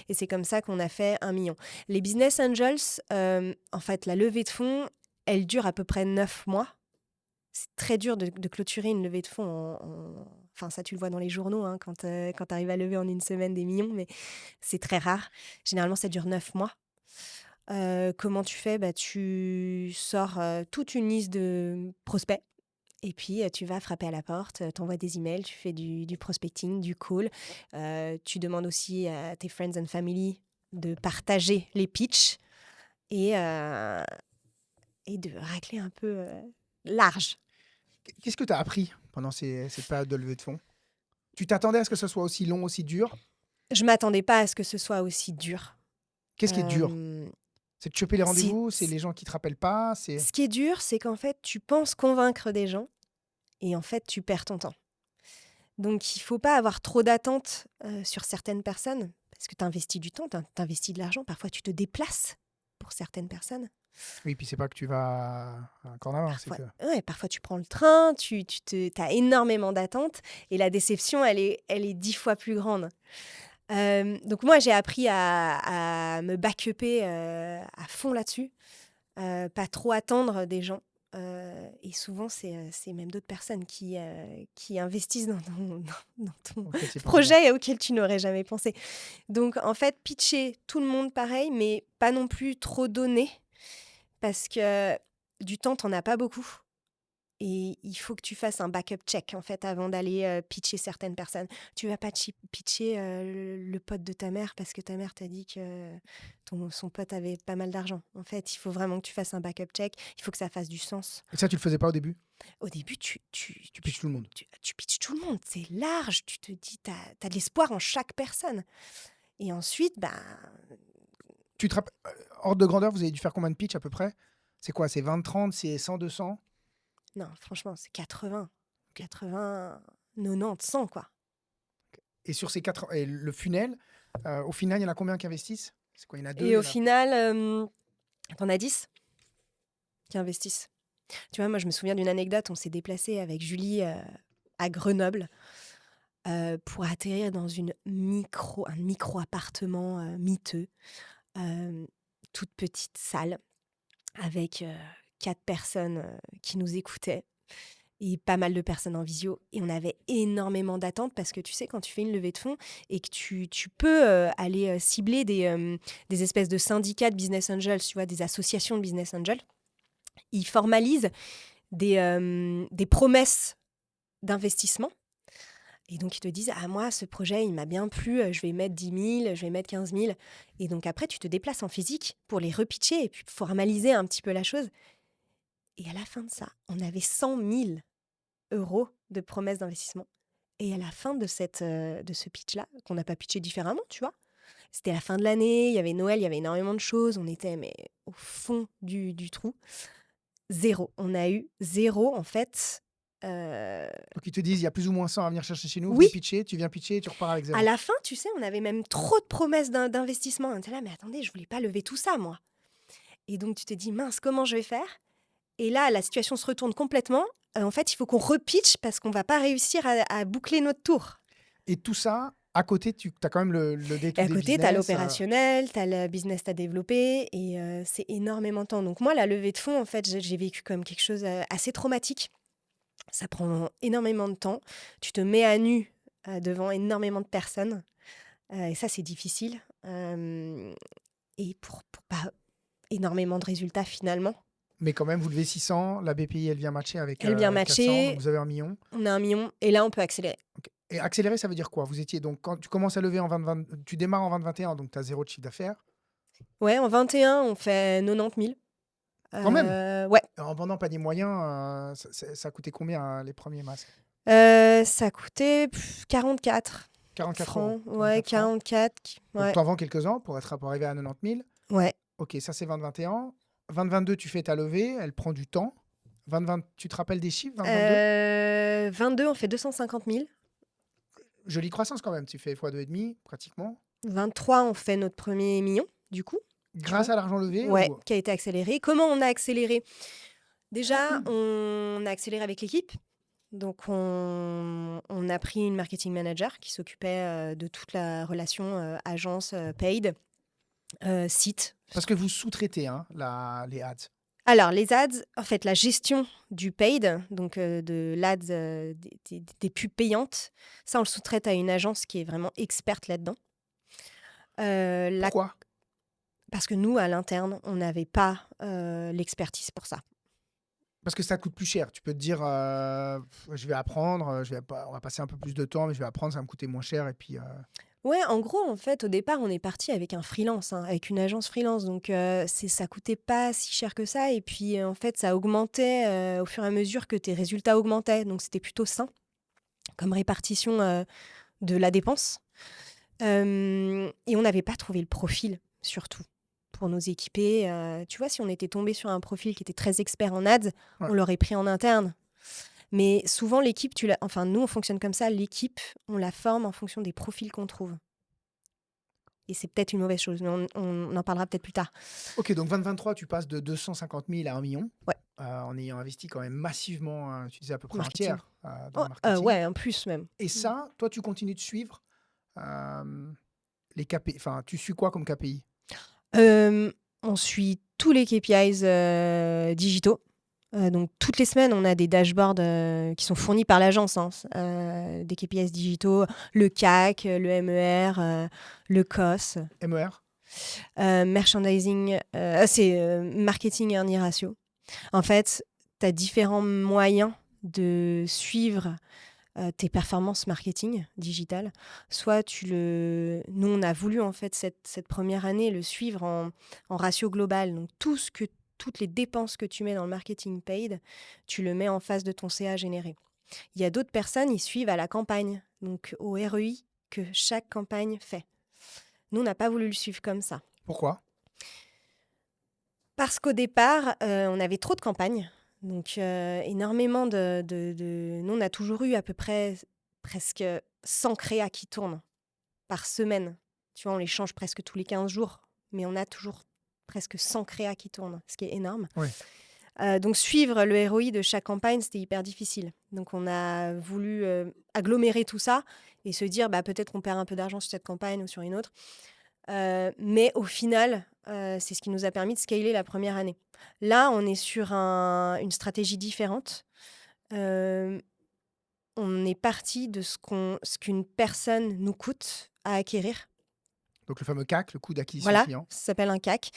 Et c'est comme ça qu'on a fait 1 million. Les business angels, en fait, la levée de fonds, elle dure à peu près 9 mois. C'est très dur de clôturer une levée de fonds Enfin, ça, tu le vois dans les journaux, hein, quand tu arrives à lever en une semaine des millions, mais c'est très rare. Généralement, ça dure 9 mois. Comment tu fais? Bah, tu sors toute une liste de prospects et puis tu vas frapper à la porte, tu envoies des emails, tu fais du prospecting, du call. Tu demandes aussi à tes friends and family de partager les pitchs et, euh, et de racler un peu large. Qu'est-ce que tu as appris pendant cette période de levée de fonds? Tu t'attendais à ce que ce soit aussi long, aussi dur? Je m'attendais pas à ce que ce soit aussi dur. Qu'est-ce qui est dur? Euh, C'est de choper les si- rendez-vous, c'est si- les gens qui te rappellent pas, c'est... Ce qui est dur, c'est qu'en fait, tu penses convaincre des gens et en fait, tu perds ton temps. Donc, il faut pas avoir trop d'attentes sur certaines personnes parce que tu investis du temps, tu investis de l'argent. Parfois, tu te déplaces pour certaines personnes. Oui, puis c'est pas que tu vas à un corner, c'est Parfois, que... ouais, parfois tu prends le train, tu as énormément d'attentes et la déception, elle est 10 fois plus grande. Donc moi, j'ai appris à me backuper à fond là-dessus, pas trop attendre des gens. Et souvent, c'est même d'autres personnes qui investissent dans ton auquel tu y pensais pas. projet auquel tu n'aurais jamais pensé. Donc, en fait, pitcher tout le monde pareil, mais pas non plus trop donner, parce que du temps, t'en as pas beaucoup. Et il faut que tu fasses un backup check, en fait, avant d'aller pitcher certaines personnes. Tu vas pas pitcher le pote de ta mère parce que ta mère t'a dit que son pote avait pas mal d'argent. En fait, il faut vraiment que tu fasses un backup check. Il faut que ça fasse du sens. Et ça, tu le faisais pas au début? Au début, Tu pitches tout le monde. tu pitches tout le monde. C'est large. Tu te dis, t'as de l'espoir en chaque personne. Et ensuite, ben, Tu te rappelles, ordre de grandeur, vous avez dû faire combien de pitch à peu près? C'est quoi? C'est 20-30, c'est 100-200? non, franchement, c'est 80, 80, 90, 100, quoi. Et sur ces 4... Et le funnel, au final, il y en a combien qui investissent? C'est quoi? Il y en a deux, il Et y au en a... final, t'en as 10 qui investissent. Tu vois, moi, je me souviens d'une anecdote. On s'est déplacé avec Julie à Grenoble, pour atterrir dans un micro-appartement miteux, toute petite salle, avec 4 personnes qui nous écoutaient et pas mal de personnes en visio. Et on avait énormément d'attentes parce que tu sais, quand tu fais une levée de fonds et que tu peux aller cibler des espèces de syndicats de business angels, tu vois, des associations de business angels, ils formalisent des promesses d'investissement. Et donc, ils te disent, ah, moi, ce projet, il m'a bien plu, je vais mettre 10 000, je vais mettre 15 000. Et donc, après, tu te déplaces en physique pour les repitcher et puis formaliser un petit peu la chose. Et à la fin de ça, on avait 100 000 euros de promesses d'investissement. Et à la fin de ce pitch-là, qu'on n'a pas pitché différemment, tu vois, c'était la fin de l'année, il y avait Noël, il y avait énormément de choses, on était mais au fond du trou. Zéro. On a eu zéro, en fait. Donc, ils te disent, il y a plus ou moins 100 à venir chercher chez nous, venez Oui, pitcher, tu viens pitcher et tu repars avec à 0. la fin, tu sais, on avait même trop de promesses d'investissement. On était là, mais attendez, je voulais pas lever tout ça, moi. Et donc, tu te dis, mince, comment je vais faire? Et là, la situation se retourne complètement. En fait, il faut qu'on repitch parce qu'on va pas réussir à boucler notre tour. Et tout ça, à côté, tu as quand même le Et à day-to-day côté, tu as business. l'opérationnel, tu as le business à développer et c'est énormément de temps. Donc moi, la levée de fonds, en fait, j'ai vécu comme quelque chose assez traumatique. Ça prend énormément de temps. Tu te mets à nu devant énormément de personnes. Et ça, c'est difficile. Et pour pas énormément de résultats, finalement. Mais quand même, vous levez 600, la BPI, elle vient matcher avec Elle vient 400, donc matcher, vous avez 1 million. on a 1 million et là, on peut accélérer. Ok. Et accélérer, ça veut dire quoi? Vous étiez donc, quand tu commences à lever en 2020, tu démarres en 2021, donc tu as 0 de chiffre d'affaires. Ouais, en 21, on fait 90 000. Quand même! Ouais. En vendant panier moyen, ça coûtait combien les premiers masques? Ça coûtait 44 44 francs. €. Ouais, 44 francs. 44. Donc Ouais. tu en vends quelques-uns pour arriver à 90 000. Ouais. Ok, ça c'est 2021. 2022, tu fais ta levée, elle prend du temps. 2020, tu te rappelles des chiffres, 2022? 22, on fait 250 000. Jolie croissance quand même, tu fais x2,5 pratiquement. 23, on fait notre premier million, du coup. Tu Grâce vois? à l'argent levé Ouais, ou... qui a été accéléré. Comment on a accéléré? Déjà, on a accéléré avec l'équipe. Donc, on a pris une marketing manager qui s'occupait de toute la relation agence paid, site. Parce que vous sous-traitez hein, les ads. Alors, les ads, en fait, la gestion du paid, donc de l'ads, des pubs payantes, ça, on le sous-traite à une agence qui est vraiment experte là-dedans. Pourquoi? Parce que nous, à l'interne, on n'avait pas l'expertise pour ça. Parce que ça coûte plus cher. Tu peux te dire, je vais apprendre, on va passer un peu plus de temps, mais je vais apprendre, ça va me coûter moins cher. Et puis, Ouais, en gros, en fait, au départ, on est parti avec un freelance, hein, avec une agence freelance. Donc, ça coûtait pas si cher que ça. Et puis, en fait, ça augmentait au fur et à mesure que tes résultats augmentaient. Donc, c'était plutôt sain comme répartition de la dépense. Et on n'avait pas trouvé le profil, surtout, pour nous équiper. Tu vois, si on était tombé sur un profil qui était très expert en ads, Ouais. on l'aurait pris en interne. Mais souvent, l'équipe, enfin, nous, on fonctionne comme ça. L'équipe, on la forme en fonction des profils qu'on trouve. Et c'est peut-être une mauvaise chose, mais on en parlera peut-être plus tard. ok, donc 2023, tu passes de 250 000 à 1 million. Ouais. En ayant investi quand même massivement, tu disais à peu près Marketing. un tiers dans le marketing. Ouais, en plus même. Et ça, toi, tu continues de suivre les KPI. Enfin, tu suis quoi comme KPI? On suit tous les KPIs digitaux. Donc, toutes les semaines, on a des dashboards qui sont fournis par l'agence, hein, des KPIs digitaux, le CAC, le MER, le COS. MER? Merchandising, c'est marketing earning ratio. En fait, tu as différents moyens de suivre tes performances marketing digitales. Soit nous, on a voulu en fait cette première année le suivre en ratio global. Donc toutes les dépenses que tu mets dans le marketing paid, tu le mets en face de ton CA généré. Il y a d'autres personnes, ils suivent à la campagne, donc au REI que chaque campagne fait. Nous, on n'a pas voulu le suivre comme ça. Pourquoi? Parce qu'au départ, on avait trop de campagnes. Donc, énormément Nous, on a toujours eu à peu près presque 100 créas qui tournent par semaine. Tu vois, on les change presque tous les 15 jours. Mais on a toujours presque 100 créas qui tournent, ce qui est énorme. Oui. Donc suivre le ROI de chaque campagne, c'était hyper difficile. Donc on a voulu agglomérer tout ça et se dire bah, peut-être qu'on perd un peu d'argent sur cette campagne ou sur une autre. Mais au final, c'est ce qui nous a permis de scaler la première année. Là, on est sur une stratégie différente. Euh, on est parti de ce qu'une personne nous coûte à acquérir. Donc le fameux CAC, le coût d'acquisition Voilà, client. ça s'appelle un CAC.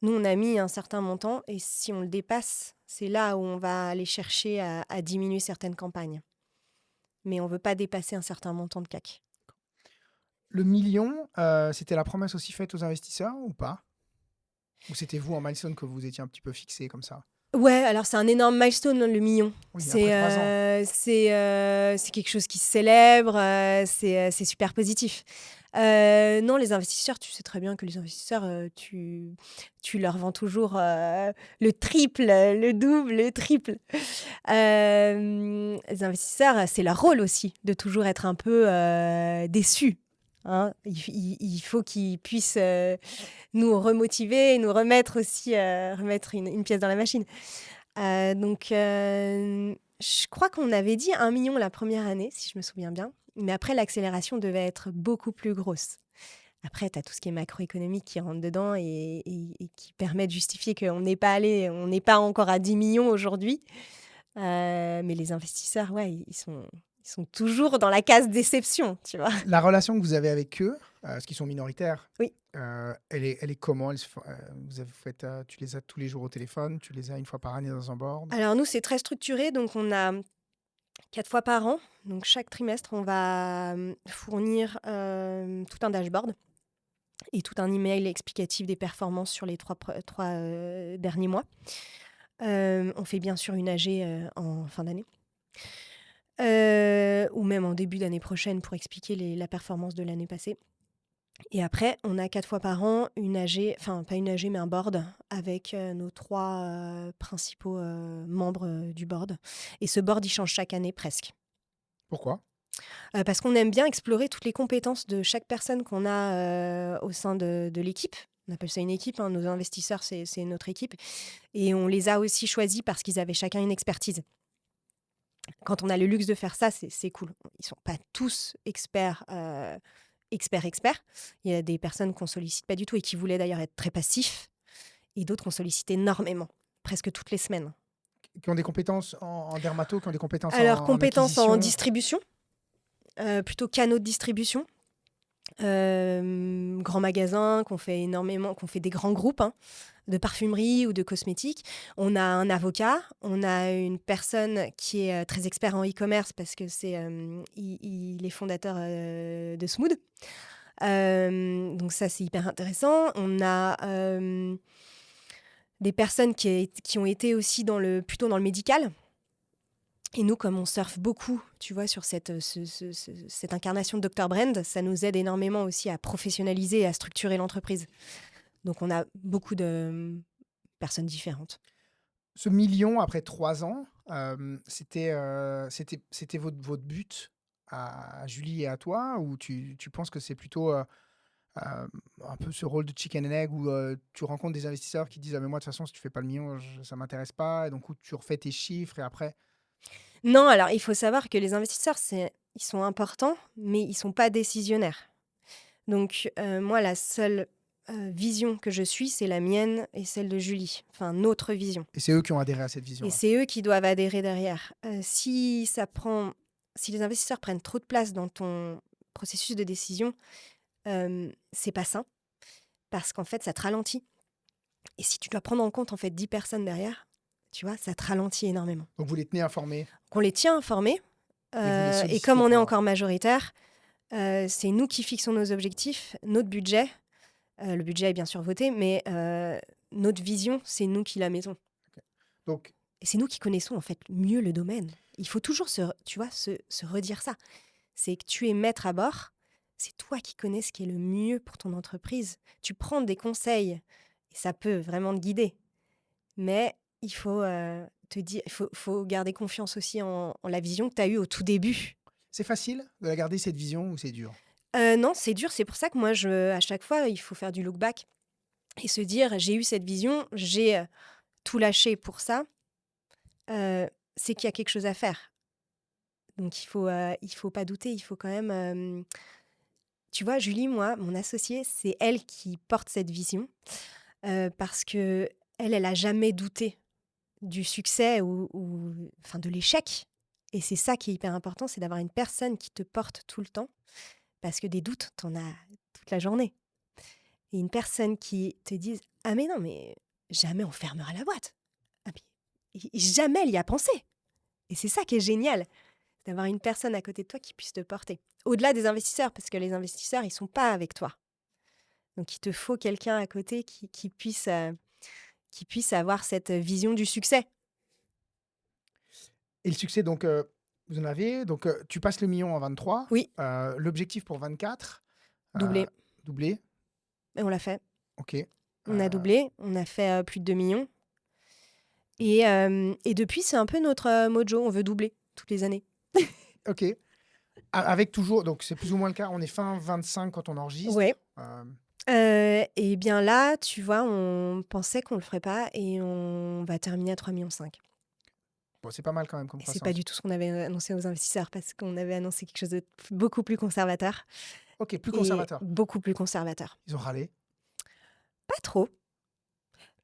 Nous, on a mis un certain montant et si on le dépasse, c'est là où on va aller chercher à diminuer certaines campagnes. Mais on ne veut pas dépasser un certain montant de CAC. Le million, c'était la promesse aussi faite aux investisseurs ou pas? Ou c'était vous en milestone que vous étiez un petit peu fixé comme ça? Ouais, alors c'est un énorme milestone, hein, le million. Oui, après 3 ans. C'est quelque chose qui se célèbre, c'est super positif. Non, les investisseurs, tu sais très bien que les investisseurs, tu leur vends toujours le triple, le double, le triple. Les investisseurs, c'est leur rôle aussi de toujours être un peu déçus. Hein. Il faut qu'ils puissent nous remotiver et nous remettre aussi remettre une pièce dans la machine. Donc, je crois qu'on avait dit 1 million la première année, si je me souviens bien. Mais après, l'accélération devait être beaucoup plus grosse. Après, tu as tout ce qui est macroéconomique qui rentre dedans et qui permet de justifier qu'on n'est pas allé, on n'est pas encore à 10 millions aujourd'hui. Mais les investisseurs, ouais, ils sont toujours dans la case déception, tu vois. La relation que vous avez avec eux, parce qu'ils sont minoritaires, Oui. elle est comment? Tu les as tous les jours au téléphone? Tu les as une fois par année dans un board? Alors nous, c'est très structuré, donc on a 4 fois par an. Donc chaque trimestre, on va fournir tout un dashboard et tout un email explicatif des performances sur les trois derniers mois. On fait bien sûr une AG en fin d'année. Ou même en début d'année prochaine pour expliquer la performance de l'année passée. Et après, on a 4 fois par an une AG, enfin pas une AG, mais un board avec nos 3 principaux membres du board. Et ce board, il change chaque année presque. Pourquoi? Parce qu'on aime bien explorer toutes les compétences de chaque personne qu'on a au sein de l'équipe. On appelle ça une équipe, hein. Nos investisseurs, c'est notre équipe. Et on les a aussi choisis parce qu'ils avaient chacun une expertise. Quand on a le luxe de faire ça, c'est cool. Ils ne sont pas tous experts. Experts. Il y a des personnes qu'on sollicite pas du tout et qui voulaient d'ailleurs être très passifs, et d'autres qu'on sollicite énormément, presque toutes les semaines. Qui ont des compétences en dermato, qui ont des compétences Alors, en compétences en acquisition? distribution, plutôt canaux de distribution, grands magasins, qu'on fait énormément, qu'on fait des grands groupes hein, de parfumerie ou de cosmétiques. On a un avocat, on a une personne qui est très expert en e-commerce parce que il est fondateur de Smooth. Donc ça, c'est hyper intéressant. On a des personnes qui ont été aussi plutôt dans le médical. Et nous, comme on surfe beaucoup, tu vois, sur cette incarnation de Dr. Brand, ça nous aide énormément aussi à professionnaliser et à structurer l'entreprise. Donc on a beaucoup de personnes différentes. Ce million après 3 ans, c'était votre but à Julie et à toi? Ou tu penses que c'est plutôt un peu ce rôle de chicken and egg où tu rencontres des investisseurs qui disent: «Ah mais moi de toute façon si tu fais pas le million, ça m'intéresse pas», et donc où tu refais tes chiffres et après? Non, alors il faut savoir que les investisseurs, ils sont importants, mais ils sont pas décisionnaires. Donc moi, la seule vision que je suis, c'est la mienne et celle de Julie. Enfin, notre vision. Et c'est eux qui ont adhéré à cette Et vision-là? c'est eux qui doivent adhérer derrière. Si les investisseurs prennent trop de place dans ton processus de décision, c'est pas sain parce qu'en fait, ça te ralentit. Et si tu dois prendre en compte en fait 10 personnes derrière, tu vois, ça te ralentit énormément. Donc vous les tenez informés Qu'on les tient informés. et vous les Et comme sollicitez on est pour encore majoritaire, c'est nous qui fixons nos objectifs, notre budget. Le budget est bien sûr voté, mais notre vision, c'est nous qui la mettons. donc Et c'est nous qui connaissons en fait mieux le domaine. Il faut toujours se redire ça. C'est que tu es maître à bord, c'est toi qui connais ce qui est le mieux pour ton entreprise. Tu prends des conseils et ça peut vraiment te guider. Mais il faut te dire, faut garder confiance aussi en la vision que tu as eue au tout début. c'est facile de la garder cette vision ou c'est dur? Non, c'est dur. C'est pour ça que moi, à chaque fois, il faut faire du look back et se dire, j'ai eu cette vision, j'ai tout lâché pour ça. c'est qu'il y a quelque chose à faire. Donc il faut pas douter, il faut quand même, tu vois, Julie, moi, mon associée, c'est elle qui porte cette vision, parce qu'elle, elle a jamais douté du succès ou enfin de l'échec. Et c'est ça qui est hyper important, c'est d'avoir une personne qui te porte tout le temps, parce que des doutes, tu en as toute la journée. Et une personne qui te dise: «Ah mais non, mais jamais on fermera la boîte. Ah mais jamais elle y a pensé». Et c'est ça qui est génial, c'est d'avoir une personne à côté de toi qui puisse te porter. Au-delà des investisseurs, parce que les investisseurs, ils sont pas avec toi. Donc il te faut quelqu'un à côté qui puisse avoir cette vision du succès. Et le succès, donc, vous en avez. Donc, tu passes le million en 23. Oui, L'objectif pour 24, doubler. doubler. Et on l'a fait. OK. On a doublé, on a fait plus de 2 millions. Et depuis, c'est un peu notre mojo, on veut doubler toutes les années. OK. Avec toujours, donc c'est plus ou moins le cas, on est fin 25 quand on Ouais. enregistre. Et bien là, tu vois, on pensait qu'on le ferait pas et on va terminer à 3,5 millions. Bon, c'est pas mal quand même comme Et c'est pas croissance. du tout ce qu'on avait annoncé aux investisseurs parce qu'on avait annoncé quelque chose de beaucoup plus conservateur OK, plus et conservateur. beaucoup plus conservateur. Ils ont râlé. Pas trop.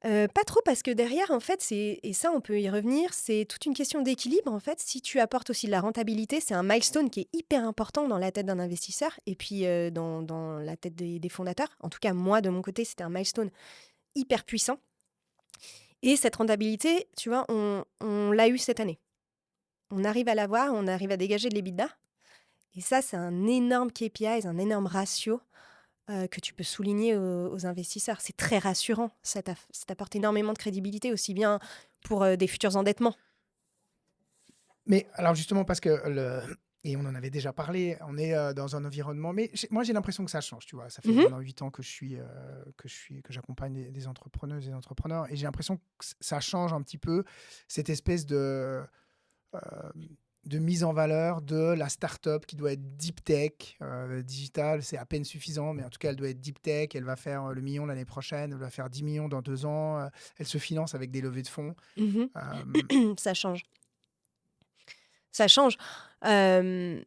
Pas trop parce que derrière, en fait, et ça, on peut y revenir, c'est toute une question d'équilibre. En fait, si tu apportes aussi de la rentabilité, c'est un milestone qui est hyper important dans la tête d'un investisseur et puis dans la tête des fondateurs. En tout cas, moi, de mon côté, c'était un milestone hyper puissant. Et cette rentabilité, tu vois, on l'a eu cette année. On arrive à l'avoir, on arrive à dégager de l'EBITDA. Et ça, c'est un énorme KPI, un énorme ratio que tu peux souligner aux investisseurs. C'est très rassurant. Ça t'apporte énormément de crédibilité, aussi bien pour des futurs endettements. Mais alors justement, parce que et on en avait déjà parlé, on est dans un environnement. Mais moi, j'ai l'impression que ça change. Tu vois, ça fait Mhm. maintenant 8 ans que que j'accompagne des entrepreneuses et des entrepreneurs, et j'ai l'impression que ça change un petit peu cette espèce euh, de mise en valeur de la start-up qui doit être deep tech, digital, c'est à peine suffisant, mais en tout cas, elle doit être deep tech, elle va faire le million l'année prochaine, elle va faire 10 millions dans 2 ans, elle se finance avec des levées de fonds. Mhm. Euh, Ça change. Ça change. Euh,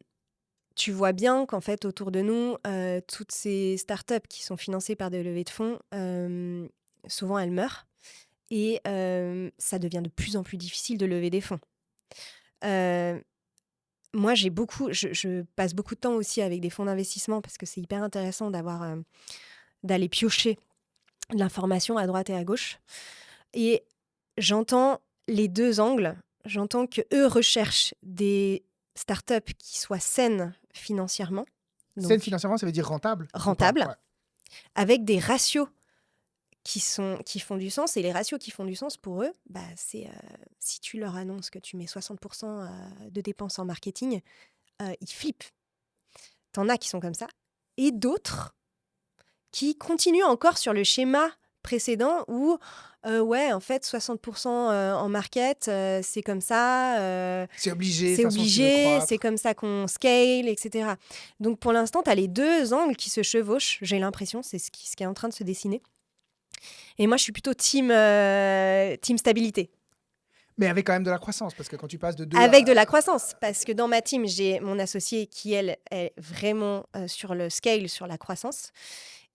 Tu vois bien qu'en fait, autour de nous, toutes ces startups qui sont financées par des levées de fonds, souvent elles meurent et ça devient de plus en plus difficile de lever des fonds. Euh, Moi, je passe beaucoup de temps aussi avec des fonds d'investissement parce que c'est hyper intéressant d'aller piocher de l'information à droite et à gauche. Et j'entends les deux angles. J'entends que eux recherchent des startups qui soient saines financièrement, Saine donc financièrement, ça veut dire rentable ou pas? rentables, Ouais. avec des ratios qui font du sens. Et les ratios qui font du sens pour eux, bah, c'est si tu leur annonces que tu mets 60% de dépenses en marketing, ils flippent. T'en as qui sont comme ça. Et d'autres qui continuent encore sur le schéma précédent où, ouais, en fait, 60% en market, c'est comme ça, C'est obligé, de toute c'est façon, si tu veux obligé, c'est croître. comme ça qu'on scale, etc. Donc pour l'instant, tu as les deux angles qui se chevauchent, j'ai l'impression, c'est ce qui est en train de se dessiner. Et moi, je suis plutôt team stabilité. Mais avec quand même de la croissance, parce que quand tu passes de 2 Avec de la à... croissance, parce que dans ma team, j'ai mon associée qui, elle, est vraiment sur le scale, sur la croissance.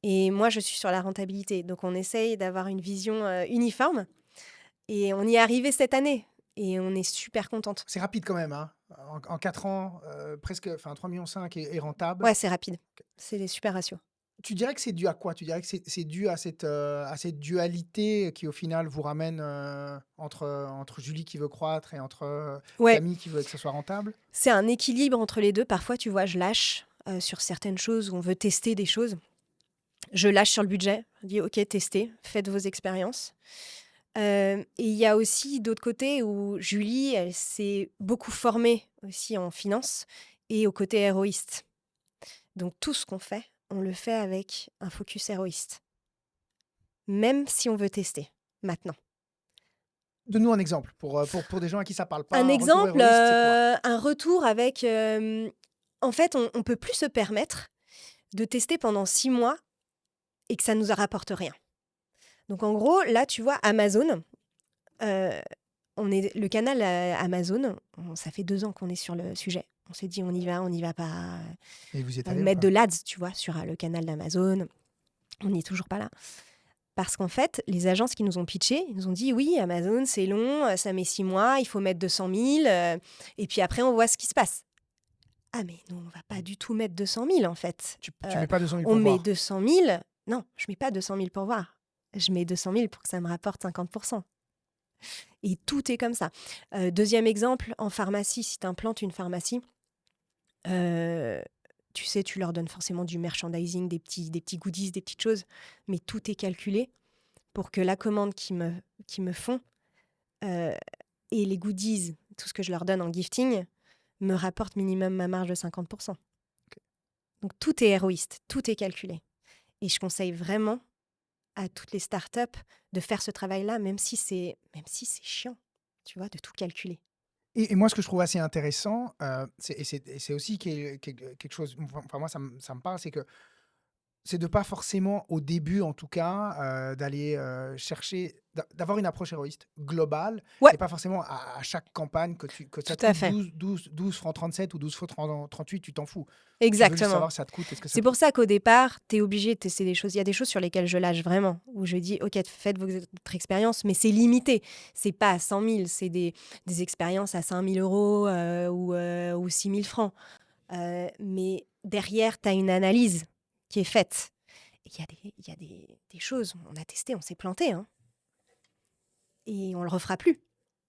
Et moi, je suis sur la rentabilité. Donc, on essaye d'avoir une vision uniforme. Et on y est arrivé cette année. Et on est super contente. C'est rapide quand même, hein. En 4 ans, presque, enfin 3,5 millions est rentable. Ouais, c'est rapide. C'est des super ratios. Tu dirais que c'est dû à quoi? Tu dirais que c'est dû à cette dualité qui, au final, vous ramène entre Julie qui veut croître et entre Ouais, Camille qui veut que ça soit rentable? c'est un équilibre entre les deux. Parfois, tu vois, je lâche sur certaines choses où on veut tester des choses. Je lâche sur le budget. Je dis, OK, testez, faites vos expériences. Et il y a aussi d'autres côtés où Julie, elle s'est beaucoup formée aussi en finance et au côté héroïste. Donc tout ce qu'on fait, on le fait avec un focus héroïste. Même si on veut tester, maintenant. Donne-nous un exemple pour des gens à qui ça parle pas. Un Un retour exemple, héroïste, c'est quoi? un retour avec... en fait, on ne peut plus se permettre de tester pendant 6 mois et que ça ne nous rapporte rien. Donc en gros, là, tu vois, Amazon, euh, le canal Amazon, ça fait 2 ans qu'on est sur le sujet. On s'est dit, on y va pas Et vous y êtes allé ou mettre pas? de l'ADS, tu vois, sur le canal d'Amazon. On n'y est toujours pas là. Parce qu'en fait, les agences qui nous ont pitché, ils nous ont dit, oui, Amazon, c'est long, ça met 6 mois, il faut mettre 200 000, et puis après, on voit ce qui se passe. Ah, mais nous, on va pas du tout mettre 200 000, en fait. Tu mets pas 200 000 On pour met voir. 200 000. Non, je mets pas 200 000 pour voir. Je mets 200 000 pour que ça me rapporte 50%. Et tout est comme ça. Deuxième exemple, en pharmacie, si tu implantes une pharmacie, tu sais, tu leur donnes forcément du merchandising, des petits goodies, des petites choses, mais tout est calculé pour que la commande qu'ils me font et les goodies, tout ce que je leur donne en gifting, me rapporte minimum ma marge de 50%. Donc tout est héroïste, tout est calculé. Et je conseille vraiment à toutes les startups de faire ce travail-là, même si c'est chiant, tu vois, de tout calculer. Et moi, ce que je trouve assez intéressant, c'est aussi quelque chose, enfin moi, ça me parle, c'est que c'est de pas forcément, au début en tout cas, d'aller chercher, d'avoir une approche héroïste globale Ouais, et pas forcément à chaque campagne que ça tout te à coûte fait. 12 francs 37 ou 12 francs 38, tu t'en fous. Tu veux juste Exactement. savoir si ça te coûte, est-ce que ça C'est te pour coûte. ça qu'au départ, tu es obligé de tester des choses. Il y a des choses sur lesquelles je lâche vraiment, où je dis, OK, faites votre expérience, mais c'est limité. C'est pas à 100 000, c'est des expériences à 5 000 euros ou 6 000 francs. Mais derrière, tu as une analyse qui est faite. Et il y a des choses, on a testé, on s'est planté, hein, et on le refera plus.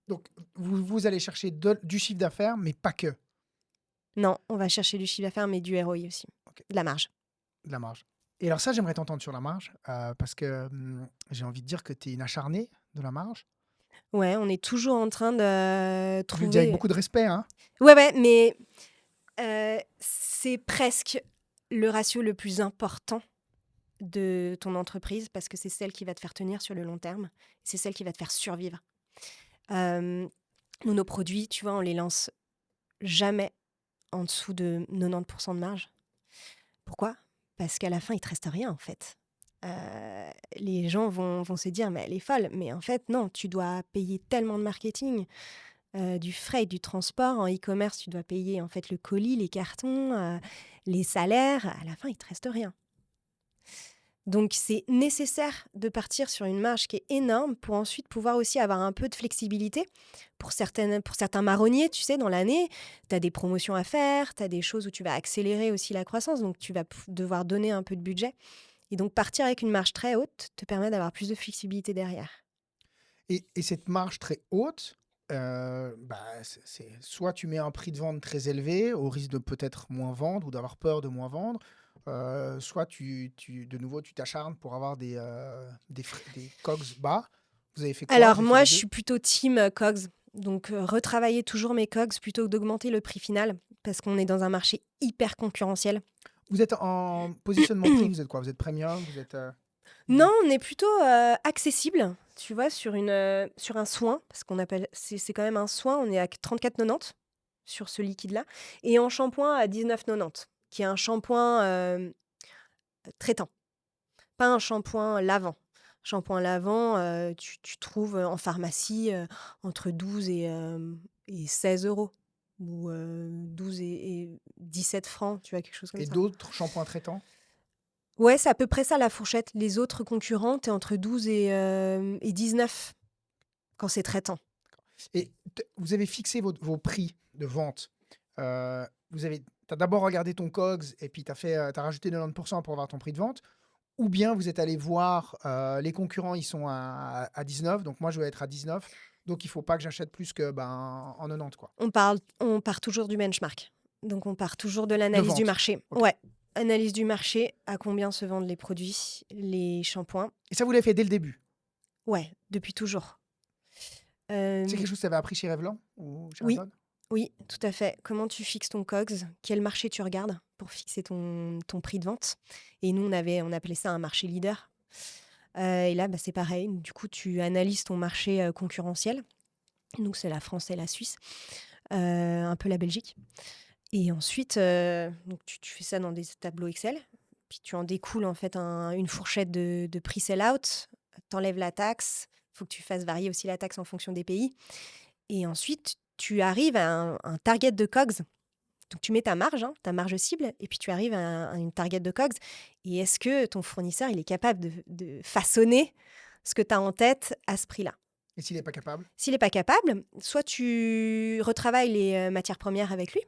Donc vous allez chercher du chiffre d'affaires, mais pas que. Non, on va chercher du chiffre d'affaires, mais du ROI aussi, OK, de la marge. de la marge. Et alors ça, j'aimerais t'entendre sur la marge, parce que, j'ai envie de dire que tu es une acharnée de la marge. Ouais, on est toujours en train de Je le dis avec trouver. beaucoup de respect, hein. Ouais, ouais, mais c'est presque le ratio le plus important de ton entreprise parce que c'est celle qui va te faire tenir sur le long terme. C'est celle qui va te faire survivre. Euh, Nous, nos produits, tu vois, on les lance jamais en dessous de 90% de marge. Pourquoi? Parce qu'à la fin, il te reste rien, en fait. Les gens vont se dire, mais elle est folle. Mais en fait, non, tu dois payer tellement de marketing, du frais, du transport. En e-commerce, tu dois payer en fait le colis, les cartons, les salaires. À la fin, il te reste rien. Donc, c'est nécessaire de partir sur une marge qui est énorme pour ensuite pouvoir aussi avoir un peu de flexibilité. Pour certains marronniers, tu sais, dans l'année, tu as des promotions à faire, tu as des choses où tu vas accélérer aussi la croissance. Donc, tu vas devoir donner un peu de budget. Et donc, partir avec une marge très haute te permet d'avoir plus de flexibilité derrière. Et cette marge très haute, bah, c'est soit tu mets un prix de vente très élevé, au risque de peut-être moins vendre ou d'avoir peur de moins vendre, soit de nouveau, tu t'acharnes pour avoir des COGS bas. Vous avez fait quoi? Vous Alors avez fait moi, les je 2? suis plutôt team COGS, donc retravailler toujours mes COGS plutôt que d'augmenter le prix final, parce qu'on est dans un marché hyper concurrentiel. Vous êtes en positionnement prix, vous êtes quoi? Vous êtes premium? Vous êtes, Non, mid? on est plutôt accessible, tu vois, sur un soin, parce qu'on appelle, c'est quand même un soin, on est à 34,90 sur ce liquide-là, et en shampoing à 19,90, qui est un shampoing traitant, pas un shampoing lavant. Shampoing lavant, tu trouves en pharmacie entre 12 et 16 euros. Ou 12 et 17 francs, tu vois, quelque chose comme Et ça. d'autres shampoings traitants? Ouais, c'est à peu près ça la fourchette. Les autres concurrents, t'es entre 12 et 19 quand c'est traitant. Et vous avez fixé vos prix de vente. Vous avez, t'as d'abord regardé ton COGS et puis t'as rajouté 90% pour avoir ton prix de vente. Ou bien vous êtes allé voir les concurrents, ils sont à 19, donc moi je vais être à 19, donc il faut pas que j'achète plus que en 90 quoi. On part toujours du benchmark. Donc on part toujours de De l'analyse du vente. marché. Ok. Ouais, analyse du marché, à combien se vendent les produits, les shampoings. Et ça vous l'avez fait dès le début. Ouais, depuis toujours. C'est Euh, quelque chose que tu avais appris chez Revlon ou chez oui, Revlon? oui, tout à fait. Comment tu fixes ton COGS? Quel marché tu regardes pour fixer ton prix de vente? Et nous, on appelait ça un marché leader. Et là, bah, c'est pareil. Du coup, tu analyses ton marché concurrentiel. Donc, c'est la France et la Suisse, un peu la Belgique. Et ensuite, donc tu fais ça dans des tableaux Excel. Puis tu en découles en fait une fourchette de prix sell-out. T'enlèves la taxe, faut que tu fasses varier aussi la taxe en fonction des pays. Et ensuite, tu arrives à un target de COGS. Donc, tu mets ta marge cible, et puis tu arrives à une target de COGS. Et est-ce que ton fournisseur, il est capable de façonner ce que tu as en tête à ce prix-là? Et s'il n'est pas capable? S'il n'est pas capable, soit tu retravailles les matières premières avec lui.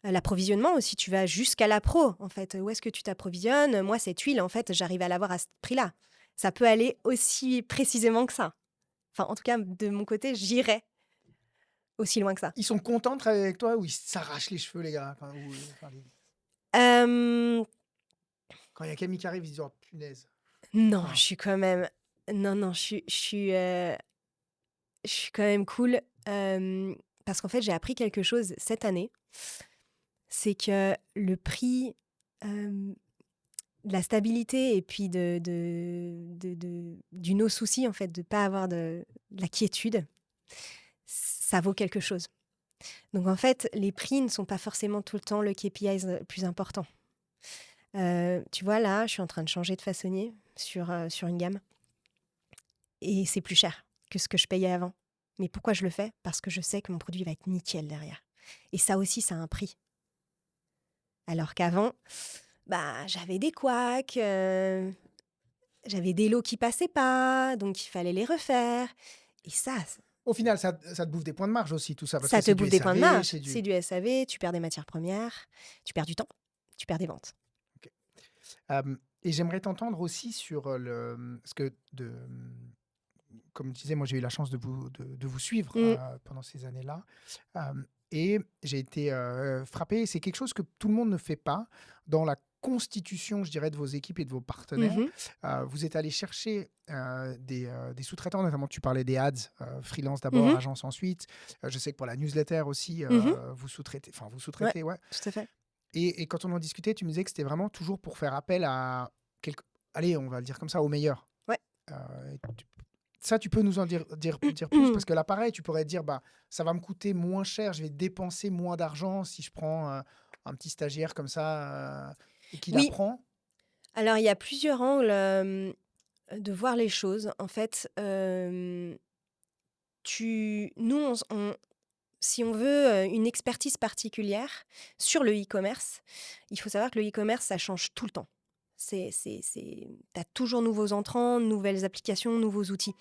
L'approvisionnement aussi, tu vas jusqu'à l'appro, en fait. Où est-ce que tu t'approvisionnes? Moi, cette huile, en fait, j'arrive à l'avoir à ce prix-là. Ça peut aller aussi précisément que ça. Enfin, en tout cas, de mon côté, j'irais aussi loin que ça. Ils sont contents de travailler avec toi ou ils s'arrachent les cheveux, les gars? Euh, Quand il y a Camille qui arrive, ils disent: «Oh punaise!» non, Enfin, je suis quand même... Non, je suis quand même cool. Parce qu'en fait, j'ai appris quelque chose cette année. C'est que le prix de la stabilité et puis du no souci, en fait, de ne pas avoir de la quiétude, ça vaut quelque chose. Donc, en fait, les prix ne sont pas forcément tout le temps le KPI le plus important. Tu vois, là, je suis en train de changer de façonnier sur une gamme. Et c'est plus cher que ce que je payais avant. Mais pourquoi je le fais? Parce que je sais que mon produit va être nickel derrière. Et ça aussi, ça a un prix. Alors qu'avant, j'avais des couacs, j'avais des lots qui passaient pas, donc il fallait les refaire. Et ça, au final, ça te bouffe des points de marge aussi, tout ça, parce que ça te c'est du bouffe des points de SAV, marge. c'est du... C'est du SAV, tu perds des matières premières, tu perds du temps, tu perds des ventes. OK. Et j'aimerais t'entendre aussi sur, parce que comme je disais, moi, j'ai eu la chance de vous suivre, Mm. pendant ces années-là, et j'ai été, frappé. C'est quelque chose que tout le monde ne fait pas dans la constitution, je dirais, de vos équipes et de vos partenaires. Mhm. Vous êtes allé chercher, des sous-traitants, notamment tu parlais des ads, freelance d'abord, Mhm. agence ensuite. Je sais que pour la newsletter aussi, Mhm. vous sous-traitez, enfin vous Ouais, sous-traitez, ouais. tout à fait. Et quand on en discutait, tu me disais que c'était vraiment toujours pour faire appel à quelque, allez, on va le dire comme ça, au meilleur. Ouais. Ça, tu peux nous en dire plus? Parce que là, pareil, tu pourrais dire, bah, ça va me coûter moins cher, je vais dépenser moins d'argent si je prends un petit stagiaire comme ça et qu'il Oui, apprend. alors il y a plusieurs angles de voir les choses. En fait, nous, si on veut une expertise particulière sur le e-commerce, il faut savoir que le e-commerce, ça change tout le temps. Tu as toujours nouveaux entrants, nouvelles applications, nouveaux outils.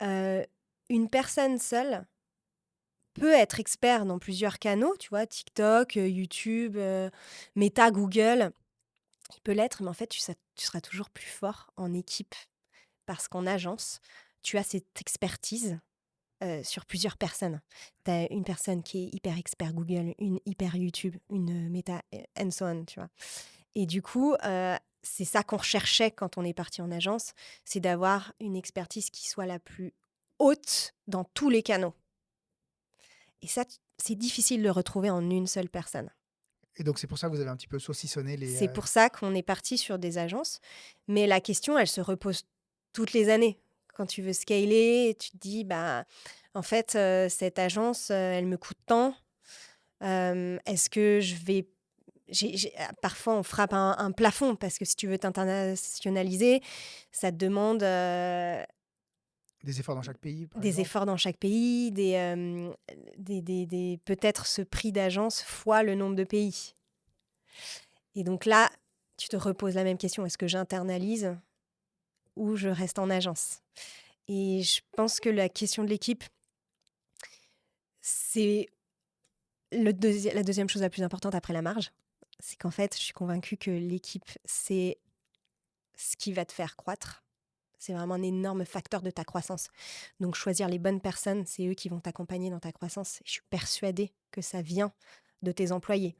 Une personne seule peut être expert dans plusieurs canaux, tu vois, TikTok, YouTube, Meta, Google. Il peut l'être, mais en fait, tu seras toujours plus fort en équipe parce qu'en agence, tu as cette expertise sur plusieurs personnes. Tu as une personne qui est hyper expert Google, une hyper YouTube, une Meta, and so on, tu vois. Et du coup, c'est ça qu'on recherchait quand on est parti en agence, c'est d'avoir une expertise qui soit la plus haute dans tous les canaux. Et ça, c'est difficile de le retrouver en une seule personne. Et donc, c'est pour ça que vous avez un petit peu saucissonné les... C'est pour ça qu'on est parti sur des agences. Mais la question, elle se repose toutes les années. Quand tu veux scaler, tu te dis, en fait, cette agence, elle me coûte tant. Est-ce que je vais... Parfois, on frappe un plafond parce que si tu veux t'internationaliser, ça te demande Des efforts dans chaque pays, par des exemple. efforts dans chaque pays, peut-être ce prix d'agence fois le nombre de pays. Et donc là, tu te reposes la même question. Est-ce que j'internalise ou je reste en agence? Et je pense que la question de l'équipe, c'est la deuxième chose la plus importante après la marge. C'est qu'en fait, je suis convaincue que l'équipe, c'est ce qui va te faire croître. C'est vraiment un énorme facteur de ta croissance. Donc, choisir les bonnes personnes, c'est eux qui vont t'accompagner dans ta croissance. Je suis persuadée que ça vient de tes employés.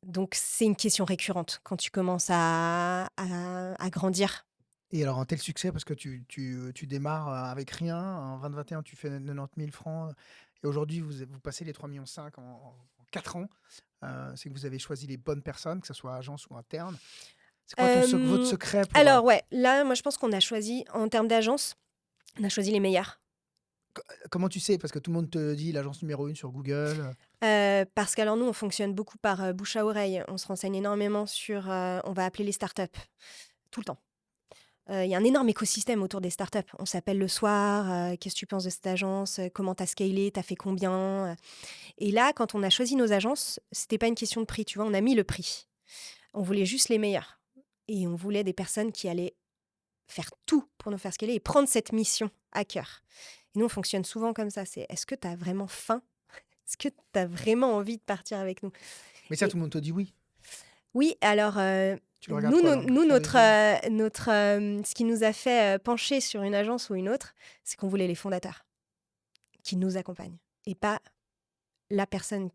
Donc, c'est une question récurrente quand tu commences à grandir. Et alors, un tel succès, parce que tu démarres avec rien. En 2021, tu fais 90 000 francs. Et aujourd'hui, vous passez les 3,5 millions en 4 ans. C'est que vous avez choisi les bonnes personnes, que ce soit agence ou interne. C'est quoi votre secret pour... Alors, ouais, là, moi, je pense qu'on a choisi, en termes d'agence, on a choisi les meilleurs. Comment tu sais? Parce que tout le monde te dit l'agence numéro 1 sur Google. Parce qu'alors, nous, on fonctionne beaucoup par bouche à oreille. On se renseigne énormément sur, on va appeler les startups, tout le temps. Il y a un énorme écosystème autour des startups. On s'appelle le soir, qu'est-ce que tu penses de cette agence? Comment tu as scalé? Tu as fait combien? Et là, quand on a choisi nos agences, c'était pas une question de prix, tu vois? On a mis le prix. On voulait juste les meilleurs et on voulait des personnes qui allaient faire tout pour nous faire scaler et prendre cette mission à cœur. Et nous, on fonctionne souvent comme ça, c'est: «Est-ce que tu as vraiment faim? Est-ce que tu as vraiment envie de partir avec nous?» Mais ça, Et tout le monde te dit oui. oui, alors, Tu le regardes quoi dans le nous fond des yeux? ce qui nous a fait, pencher sur une agence ou une autre, c'est qu'on voulait les fondateurs qui nous accompagnent et pas la personne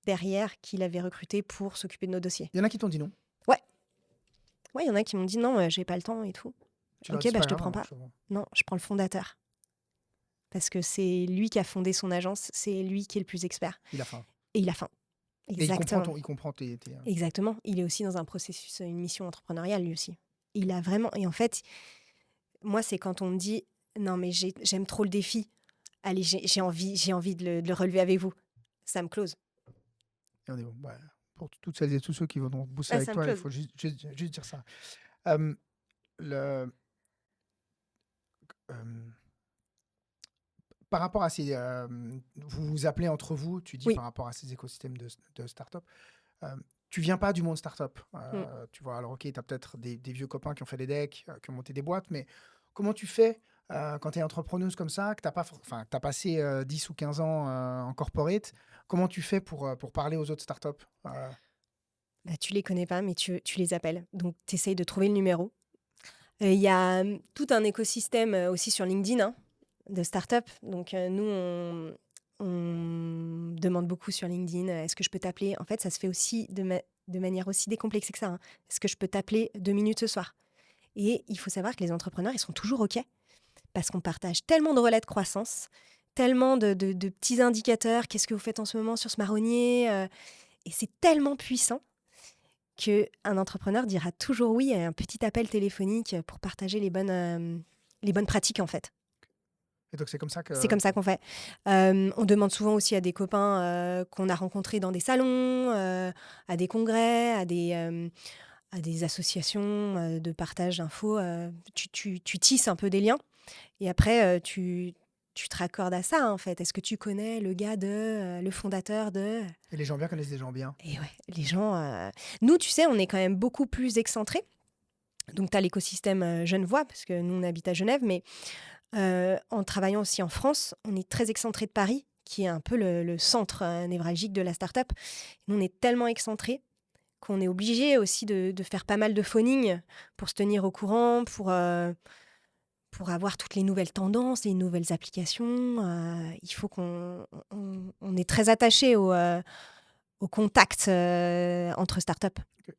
derrière qui l'avait recruté pour s'occuper de nos dossiers. Il y en a qui t'ont dit non. Ouais, ouais, il y en a qui m'ont dit: «Non, j'ai pas le temps et tout». Tu leur OK, dis: «C'est bah, pas je te grave, prends hein, pas. je Non, je prends le fondateur parce que c'est lui qui a fondé son agence, c'est lui qui est le plus expert il a faim». et il a faim. Et Exactement, il comprend tes exactement. Il est aussi dans un processus, une mission entrepreneuriale lui aussi. Il a vraiment et en fait, moi, c'est quand on me dit: «Non, mais j'aime trop le défi. Allez, j'ai envie de le relever avec vous». Ça me close. et on est bon, bah, pour toutes celles et tous ceux qui vont bosser Ah, avec ça me toi, il close. faut juste dire ça. Hem, le hem, Par rapport à ces, vous vous appelez entre vous, tu dis Oui. par rapport à ces écosystèmes de start-up, tu viens pas du monde start-up, Mmh. tu vois? Alors OK, tu as peut-être des vieux copains qui ont fait des decks, qui ont monté des boîtes, mais comment tu fais, quand tu es entrepreneuse comme ça, que tu pas enfin, tu as passé, 10 ou 15 ans, en corporate, comment tu fais pour parler aux autres start-up? Bah, tu les connais pas, mais tu les appelles. Donc tu essayes de trouver le numéro. Il y a, tout un écosystème, aussi sur LinkedIn, hein, de start-up. Donc nous, on demande beaucoup sur LinkedIn, «Est-ce que je peux t'appeler?» En fait, ça se fait aussi de manière aussi décomplexée que ça, hein. «Est-ce que je peux t'appeler 2 minutes ce soir?» Et il faut savoir que les entrepreneurs, ils sont toujours OK parce qu'on partage tellement de relais de croissance, tellement de petits indicateurs. «Qu'est-ce que vous faites en ce moment sur ce marronnier?» Et c'est tellement puissant qu'un entrepreneur dira toujours oui à un petit appel téléphonique pour partager les bonnes pratiques, en fait. Et donc c'est comme ça C'est que comme ça qu'on fait. On demande souvent aussi à des copains, qu'on a rencontrés dans des salons, à des congrès, à des associations, de partage d'infos, tu tisses un peu des liens et après, tu te raccordes à ça, en fait. Est-ce que tu connais le gars le fondateur de? et les gens bien connaissent des gens bien. Et ouais, les gens, nous, tu sais, on est quand même beaucoup plus excentrés. Donc tu as l'écosystème, genevois parce que nous, on habite à Genève, mais en travaillant aussi en France, on est très excentré de Paris, qui est un peu le centre, névralgique de la start-up. Nous, on est tellement excentrés qu'on est obligé aussi de faire pas mal de phoning pour se tenir au courant, pour avoir toutes les nouvelles tendances, les nouvelles applications. Il faut on est très attaché au contact, entre start-up. OK.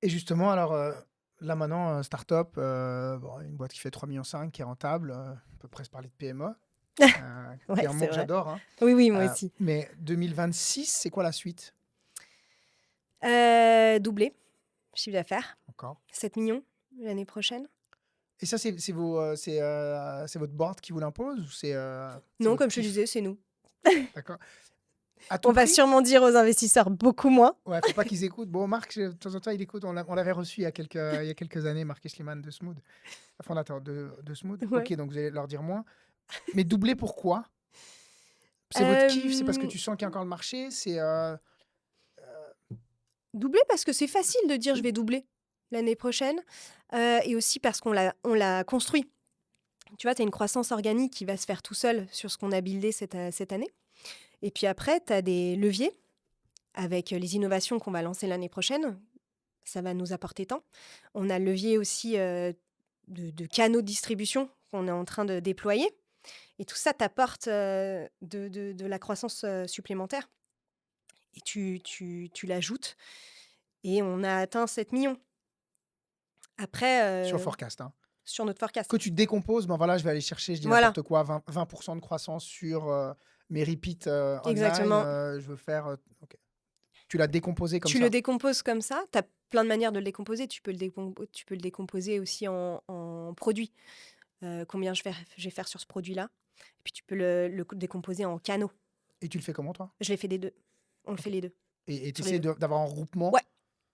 Et justement alors, là maintenant, start-up, bon, une boîte qui fait 3,5 millions, qui est rentable, on peut presque parler de PME, qui est Ouais, un mot c'est que vrai. j'adore, hein. Oui, oui, moi aussi. Mais 2026, c'est quoi la suite? Doublé, chiffre d'affaires, Encore. 7 millions l'année prochaine. Et ça, c'est votre board qui vous l'impose ou c'est Non, votre comme je te kiff? disais, c'est nous. D'accord. À On tout va prix? sûrement dire aux investisseurs beaucoup moins. Ouais, faut pas qu'ils écoutent. Bon, Marc, de temps en temps, il écoute. On l'avait reçu il y a quelques années, Marc Eschliman de Smooth, fondateur de Smooth. Ouais. OK, donc vous allez leur dire moins. Mais doubler pourquoi? C'est votre kiff? C'est parce que Hem, tu sens qu'il y a encore le marché? Doubler parce que c'est facile de dire: «Je vais doubler l'année prochaine», et aussi parce qu'on l'a construit. Tu vois, tu as une croissance organique qui va se faire tout seul sur ce qu'on a buildé cette année et puis après, tu as des leviers avec, les innovations qu'on va lancer l'année prochaine. Ça va nous apporter tant. On a le levier aussi, de canaux de distribution qu'on est en train de déployer et tout ça t'apporte, de la croissance, supplémentaire et tu l'ajoutes et on a atteint 7 millions. Après, Sur forecast, hein. sur notre Que forecast. tu décomposes, ben voilà, je vais aller chercher, je dis Voilà, n'importe quoi, 20 de croissance sur, mes repeats, online, exactement. je veux faire, OK. Tu l'as décomposé comme Tu le ça? décomposes comme ça. Tu as plein de manières de le décomposer. Tu peux le décomposer aussi en produits. Combien je vais faire sur ce produit-là et puis tu peux le décomposer en canaux. Et tu le fais comment toi? Je l'ai fait des 2. On le fait OK. les 2 Et tu sur les essaies 2. d'avoir un regroupement? Ouais,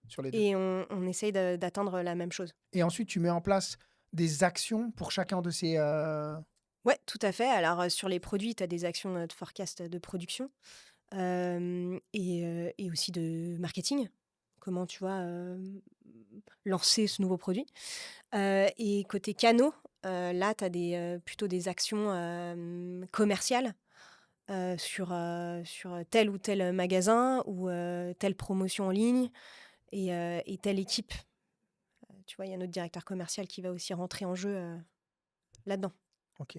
sur les deux. Et on essaye d'atteindre la même chose. Et ensuite, tu mets en place des actions pour chacun de ces... Ouais, tout à fait. Alors, sur les produits, tu as des actions de forecast de production et aussi de marketing. Comment tu vois lancer ce nouveau produit. Et côté canaux, là, tu as plutôt des actions commerciales sur tel ou tel magasin ou telle promotion en ligne et telle équipe. Tu vois, il y a notre directeur commercial qui va aussi rentrer en jeu là-dedans. Ok.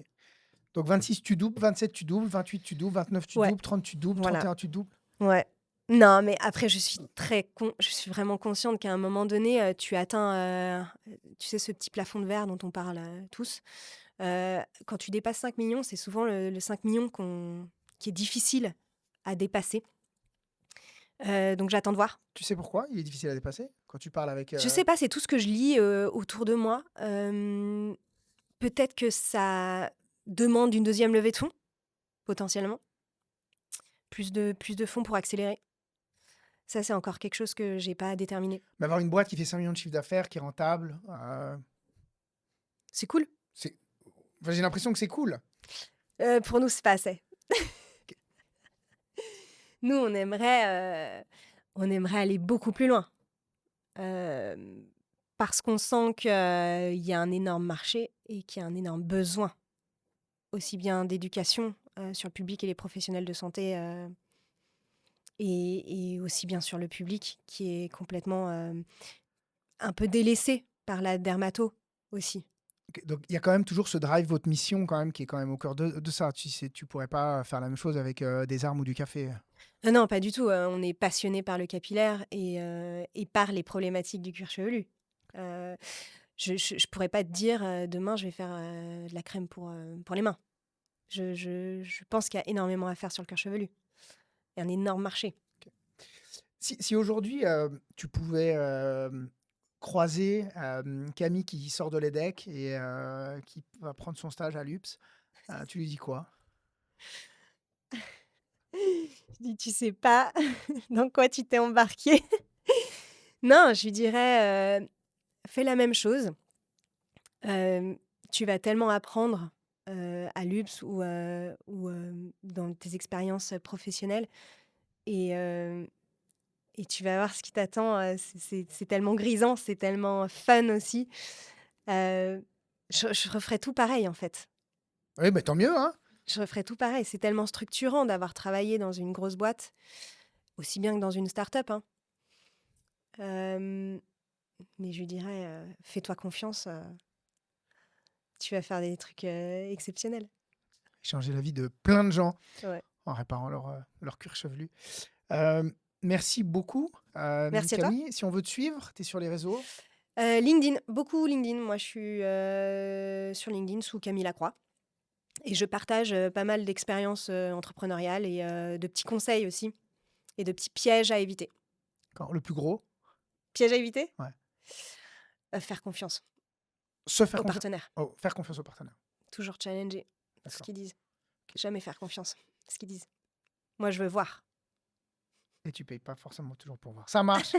Donc 26, tu doubles, 27, tu doubles, 28, tu doubles, 29, tu Ouais, doubles, 30, tu doubles, voilà. 31, tu doubles. Ouais. Non, mais après, je suis vraiment consciente qu'à un moment donné, tu atteins, tu sais, ce petit plafond de verre dont on parle tous. Quand tu dépasses 5 millions, c'est souvent le 5 millions qui est difficile à dépasser. Donc j'attends de voir. Tu sais pourquoi il est difficile à dépasser quand tu parles avec... Je sais pas, c'est tout ce que je lis autour de moi. Peut-être que ça demande une deuxième levée de fonds, potentiellement. Plus de fonds pour accélérer. Ça, c'est encore quelque chose que j'ai pas déterminé. Mais avoir une boîte qui fait 5 millions de chiffre d'affaires, qui est rentable, C'est cool. c'est... Enfin, j'ai l'impression que c'est cool. Pour nous, c'est pas assez. Nous, on aimerait aller beaucoup plus loin. Parce qu'on sent qu'il y a un énorme marché et qu'il y a un énorme besoin, aussi bien d'éducation sur le public et les professionnels de santé, et aussi bien sur le public qui est complètement un peu délaissé par la dermato aussi. Ok, donc il y a quand même toujours ce drive, votre mission quand même, qui est quand même au cœur de ça. Tu sais, tu pourrais pas faire la même chose avec des armes ou du café. Non, pas du tout. On est passionné par le capillaire et par les problématiques du cuir chevelu. Euh, je pourrais pas te dire demain je vais faire de la crème pour les mains. Je pense qu'il y a énormément à faire sur le cuir chevelu. Il y a un énorme marché. Si aujourd'hui, tu pouvais croiser Camille qui sort de l'EDEC et qui va prendre son stage à l'UPS, tu lui dis quoi? Je dis, tu sais pas dans quoi tu t'es embarqué. Non, je lui dirais, fais la même chose. Tu vas tellement apprendre à l'UPS ou dans tes expériences professionnelles et, et tu vas voir ce qui t'attend. C'est tellement grisant, c'est tellement fun aussi. Euh, je referais tout pareil en fait. Oui, mais tant mieux, hein? Je referais tout pareil. C'est tellement structurant d'avoir travaillé dans une grosse boîte, aussi bien que dans une start-up, hein. Euh, mais je lui dirais, fais-toi confiance, tu vas faire des trucs exceptionnels. Changer la vie de plein de gens Ouais. en réparant leur cuir chevelu. Euh, Merci beaucoup, Merci à toi. Camille. Si on veut te suivre, tu es sur les réseaux. LinkedIn, beaucoup LinkedIn. Moi, je suis sur LinkedIn sous Camille Lacroix. Et je partage pas mal d'expériences entrepreneuriales et de petits conseils aussi. Et de petits pièges à éviter. D'accord. Le plus gros, Pièges à éviter? ouais. Faire confiance Se faire aux confiance. partenaires. Oh, faire confiance aux partenaires. Toujours challenger ce D'accord. qu'ils disent. Jamais faire confiance à ce qu'ils disent. Moi, je veux voir. Et tu payes pas forcément toujours pour voir. Ça marche.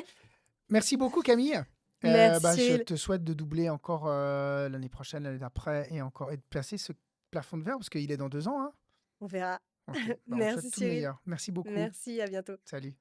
Merci beaucoup, Camille. Merci Je Cyril. te souhaite de doubler encore l'année prochaine, l'année d'après, et encore et de placer ce plafond de verre parce qu'il est dans 2 ans, hein. On verra. Ok. Bah, on te Merci souhaite tout le Cyril. meilleur. Merci beaucoup. Merci, à bientôt. Salut.